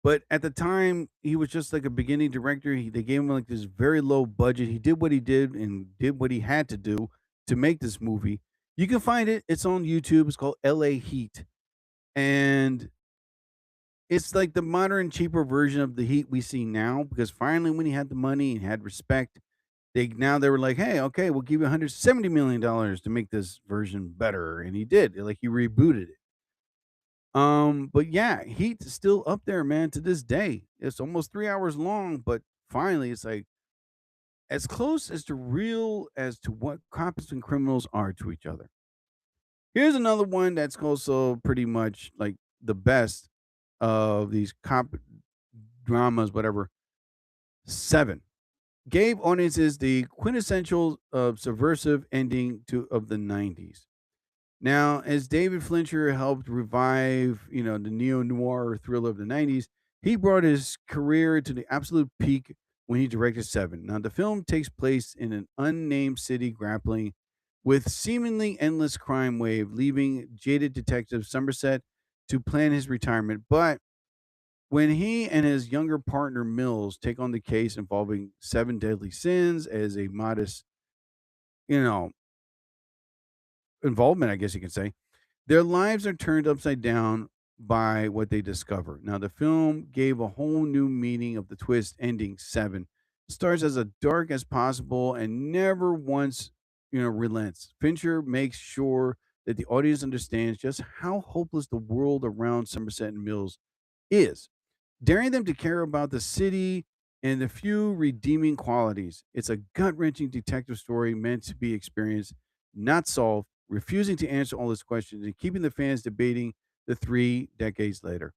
But at the time, he was just like a beginning director. They gave him like this very low budget. He did what he did and did what he had to do to make this movie. You can find it. It's on YouTube. It's called LA Heat. And it's like the modern, cheaper version of the Heat we see now because finally, when he had the money and had respect, they were like, hey, okay, we'll give you $170 million to make this version better. And he did. Like he rebooted it. But yeah, Heat's still up there, man, to this day. It's almost 3 hours long, but finally it's like as close as to real as to what cops and criminals are to each other. Here's another one that's also pretty much like the best of these cop dramas, whatever. Seven gave audiences the quintessential subversive ending to of the 90s. Now, as David Fincher helped revive, the neo-noir thriller of the 90s, he brought his career to the absolute peak when he directed Seven. Now, the film takes place in an unnamed city grappling with seemingly endless crime wave, leaving jaded detective Somerset to plan his retirement. But when he and his younger partner Mills take on the case involving seven deadly sins as a modest, you know, involvement, I guess you can say, their lives are turned upside down by what they discover. Now, the film gave a whole new meaning of the twist ending seven. Starts as a dark as possible and never once, relents. Fincher makes sure that the audience understands just how hopeless the world around Somerset and Mills is, daring them to care about the city and the few redeeming qualities. It's a gut wrenching detective story meant to be experienced, not solved, refusing to answer all its questions and keeping the fans debating the 3 decades later.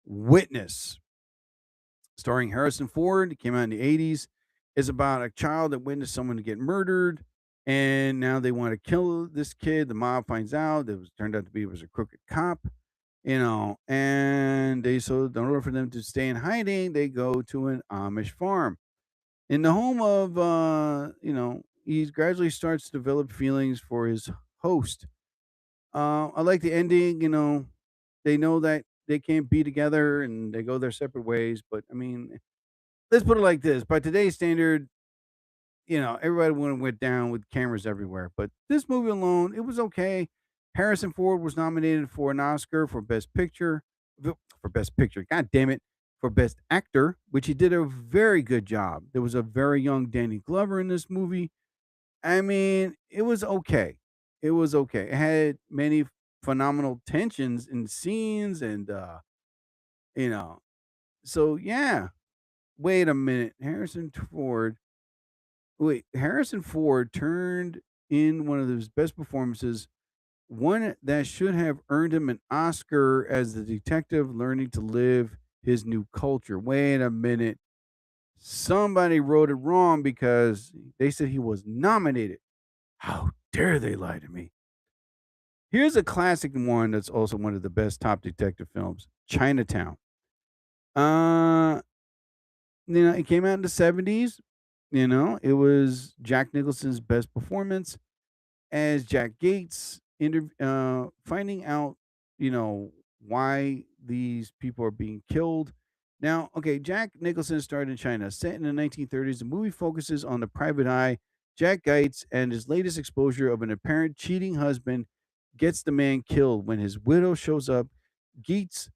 Witness, starring Harrison Ford, came out in the 80s, is about a child that witnessed someone to get murdered. And now they want to kill this kid. The mob finds out it was turned out to be it was a crooked cop, and they so in order for them to stay in hiding, they go to an Amish farm. In the home of he gradually starts to develop feelings for his host. I like the ending, they know that they can't be together and they go their separate ways. But I mean, let's put it like this: by today's standard, everybody went down with cameras everywhere. But this movie alone, it was okay. Harrison Ford was nominated for an Oscar for Best Picture, for Best Picture. God damn it, for Best Actor, which he did a very good job. There was a very young Danny Glover in this movie. I mean, it was okay. It was okay. It had many phenomenal tensions in scenes, and you know. So yeah. Wait a minute, Harrison Ford. Wait, Harrison Ford turned in one of his best performances, one that should have earned him an Oscar as the detective learning to live his new culture. Wait a minute. Somebody wrote it wrong because they said he was nominated. How dare they lie to me? Here's a classic one that's also one of the best top detective films, Chinatown. Uh, it came out in the 70s. It was Jack Nicholson's best performance as Jack Gates, finding out, why these people are being killed. Now, okay, Jack Nicholson starred in China. Set in the 1930s, the movie focuses on the private eye, Jack Gates, and his latest exposure of an apparent cheating husband gets the man killed. When his widow shows up, Gates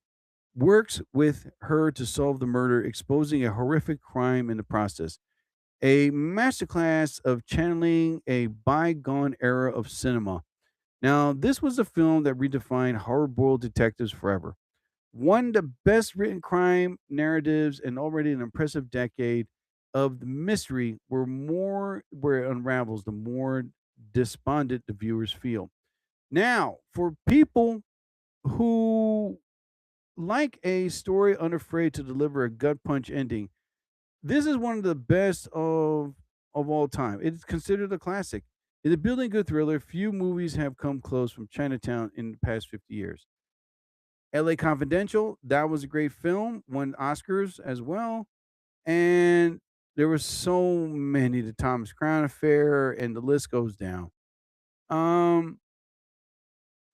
works with her to solve the murder, exposing a horrific crime in the process. A masterclass of channeling a bygone era of cinema. Now, this was a film that redefined hard-boiled detectives forever. One of the best written crime narratives and already an impressive decade of the mystery where it unravels, the more despondent the viewers feel. Now, for people who like a story unafraid to deliver a gut punch ending, this is one of the best of all time. It's considered a classic. In the building good thriller, few movies have come close from Chinatown in the past 50 years. LA Confidential, that was a great film, won Oscars as well. And there were so many, the Thomas Crown Affair, and the list goes down. Um,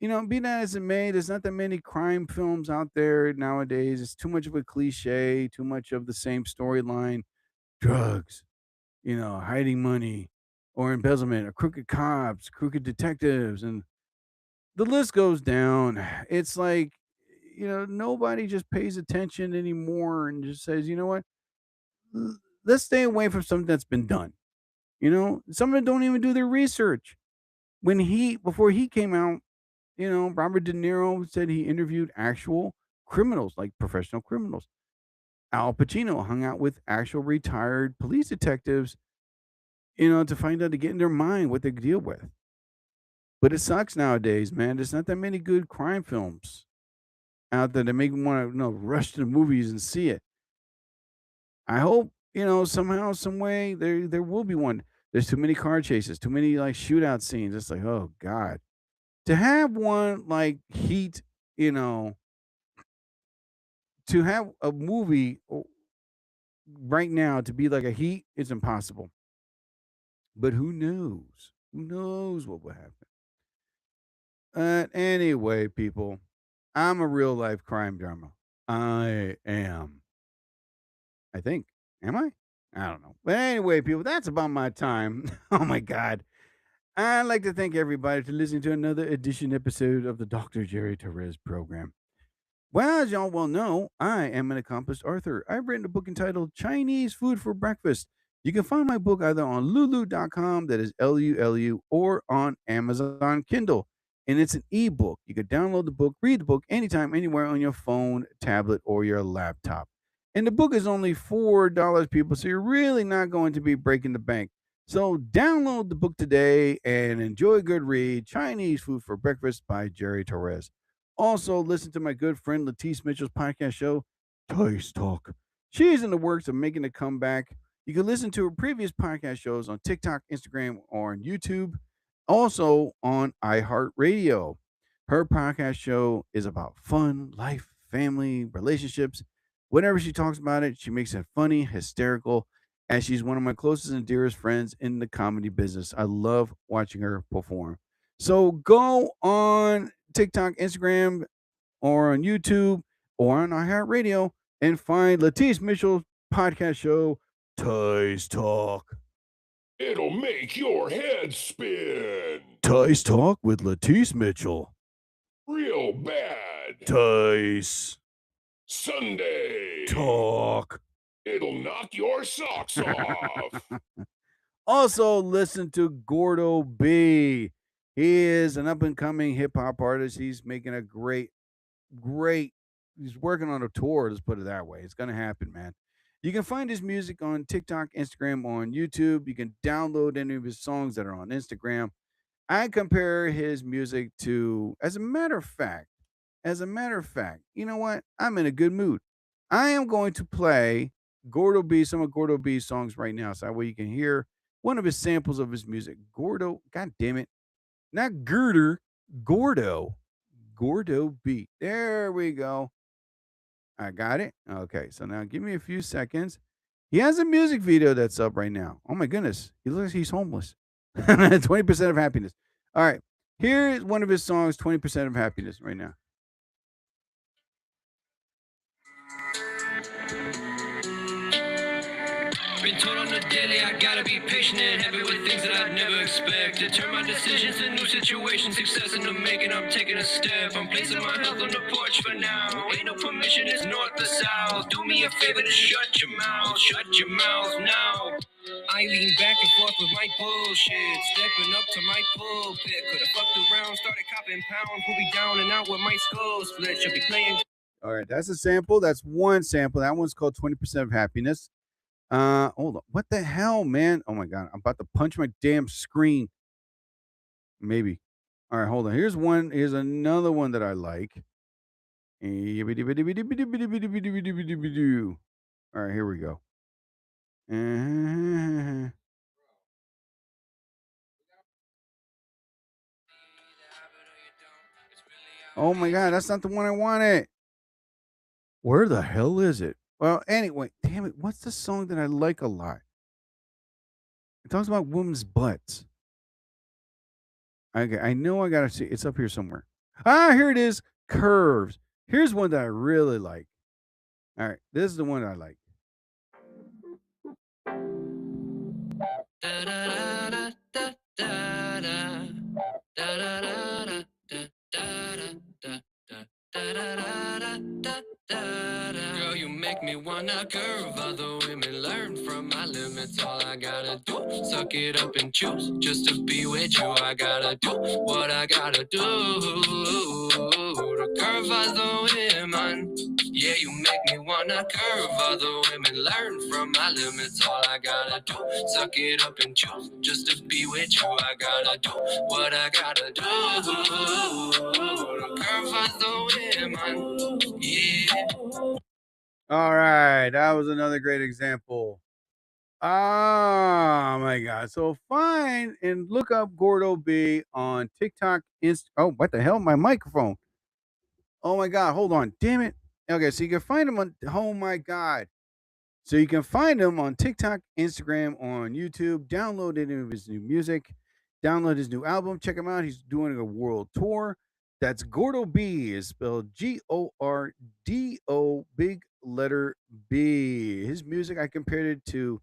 be that as it may, there's not that many crime films out there nowadays. It's too much of a cliche, too much of the same storyline. Drugs, hiding money or embezzlement, or crooked cops, crooked detectives, and the list goes down. It's like, nobody just pays attention anymore and just says, you know what, let's stay away from something that's been done. Some of them don't even do their research. Before he came out, Robert De Niro said he interviewed actual criminals, like professional criminals. Al Pacino hung out with actual retired police detectives, to find out, to get in their mind what they deal with. But it sucks nowadays, man. There's not that many good crime films out there that make me want to, rush to the movies and see it. I hope, somehow, some way there will be one. There's too many car chases, too many like shootout scenes. It's like, oh God. To have one like Heat, to have a movie right now to be like a Heat is impossible. But who knows? Who knows what will happen? Anyway, people, I'm a real life crime drama. I am. I think. Am I? I don't know. But anyway, people, that's about my time. Oh my God. I'd like to thank everybody for listening to another episode of the Dr. Jerry Torres program. Well, as y'all well know, I am an accomplished author. I've written a book entitled Chinese Food for Breakfast. You can find my book either on lulu.com, that is Lulu, or on Amazon Kindle. And it's an ebook. You can download the book, read the book anytime, anywhere on your phone, tablet, or your laptop. And the book is only $4, people, so you're really not going to be breaking the bank. So download the book today and enjoy a good read, Chinese Food for Breakfast by Jerry Torres. Also, listen to my good friend Letice Mitchell's podcast show, Toys Talk. She's in the works of making a comeback. You can listen to her previous podcast shows on TikTok, Instagram, or on YouTube. Also on iHeartRadio. Her podcast show is about fun, life, family, relationships. Whenever she talks about it, she makes it funny, hysterical, as she's one of my closest and dearest friends in the comedy business. I love watching her perform. So go on TikTok, Instagram, or on YouTube, or on iHeartRadio, and find Letice Mitchell's podcast show, Toys Talk. It'll make your head spin. Toys Talk with Letice Mitchell. Real bad. Toys Sunday. Talk. It'll knock your socks off. Also, listen to Gordo B. He is an up-and-coming hip-hop artist. He's making a great, he's working on a tour, let's put it that way. It's going to happen, man. You can find his music on TikTok, Instagram, or on YouTube. You can download any of his songs that are on Instagram. I compare his music to, as a matter of fact, you know what? I'm in a good mood. I am going to play Gordo B, some of Gordo B's songs right now, so that way you can hear one of his samples of his music. Gordo, god damn it. Not Girder, Gordo. Gordo B. There we go. I got it. Okay, so now give me a few seconds. He has a music video that's up right now. Oh my goodness. He looks like he's homeless. 20% of happiness. All right. Here is one of his songs, 20% of happiness right now. Been told on the daily I gotta be patient and happy with things that I'd never expected. Turn my decisions to new situations, success in the making, I'm taking a step. I'm placing my health on the porch for now. Ain't no permission, it's north or south. Do me a favor to shut your mouth now. I lean back and forth with my bullshit, stepping up to my pulpit. Could've fucked around, started copping pounds, we'll be down and out with my skull split. Should be playing. All right, that's a sample. That's one sample. That one's called 20% of happiness. Hold on. What the hell, man? Oh my god, I'm about to punch my damn screen. Maybe. All right, hold on. Here's one. Here's another one that I like. All right, here we go. Oh my god, that's not the one I wanted. Where the hell is it? Well, anyway, damn it. What's the song that I like a lot? It talks about women's butts. Okay, I know I gotta see. It's up here somewhere. Ah, here it is. Curves. Here's one that I really like. All right, this is the one I like. Girl, you make me wanna curve. Other women learn from my limits. All I gotta do, suck it up and choose. Just to be with you, I gotta do what I gotta do. To curve other women. Yeah, you make me wanna curve. Other women learn from my limits. All I gotta do, suck it up and choose. Just to be with you, I gotta do what I gotta do. To curve other women. Yeah. All right, that was another great example. Oh my god. So find and look up Gordo B on TikTok, oh, what the hell? My microphone. Oh my god, hold on. Damn it. Okay, so you can find him on, oh my god. So you can find him on TikTok, Instagram, on YouTube. Download any of his new music. Download his new album. Check him out. He's doing a world tour. That's Gordo B. Is spelled Gordo, big letter B. His music, I compared it to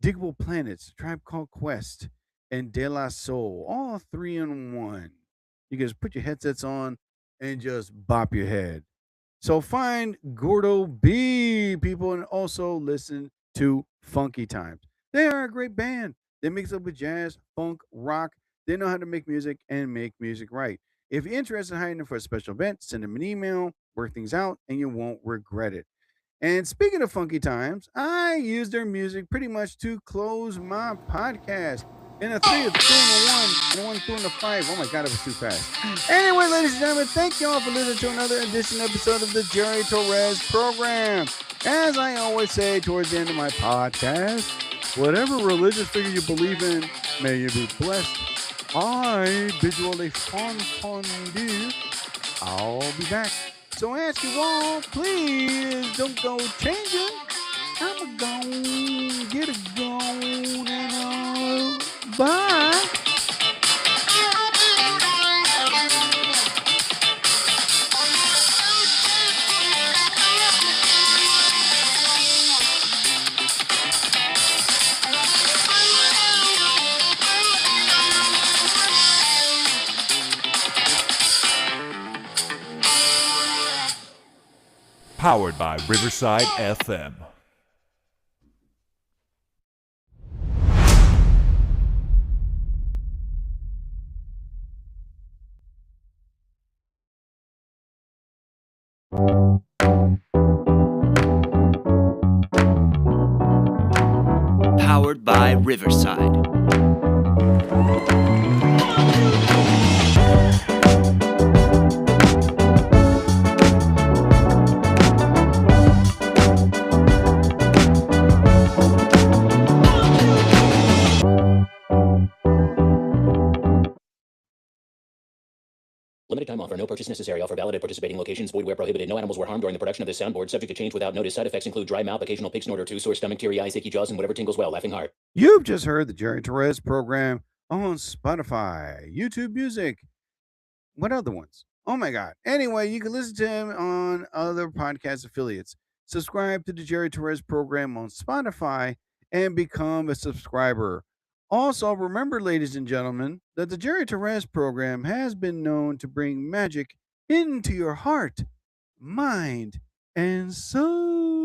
Diggable Planets, Tribe Called Quest, and De La Soul. All 3 in 1. You can just put your headsets on and just bop your head. So find Gordo B, people, and also listen to Funky Times. They are a great band. They mix up with jazz, funk, rock. They know how to make music and make music right. If you're interested in hiring them for a special event, send them an email, work things out, and you won't regret it. And speaking of Funky Times, I use their music pretty much to close my podcast. In a 3, a 2, and a 1, and a 1, 2, and a 5. Oh my god, it was too fast. Anyway, ladies and gentlemen, thank you all for listening to another episode of the Jerry Torres program. As I always say towards the end of my podcast, whatever religious figure you believe in, may you be blessed. I bid you all a fond fondue. I'll be back. So I ask you all, please don't go changing. I'm gonna get it going and bye. Powered by Riverside FM. Powered by Riverside. limited time offer. No purchase necessary. Offer valid at participating locations. Void where prohibited. No animals were harmed during the production of this soundboard. Subject to change without notice. Side effects include dry mouth, occasional pig snort or two, sore stomach, teary eyes, achy jaws, and whatever tingles well. Laughing heart. You've just heard the Jerry Torres program on Spotify, YouTube Music. What other ones? Oh my God. Anyway, you can listen to him on other podcast affiliates. Subscribe to the Jerry Torres program on Spotify and become a subscriber. Also, remember, ladies and gentlemen, that the Jerry Torres program has been known to bring magic into your heart, mind, and soul.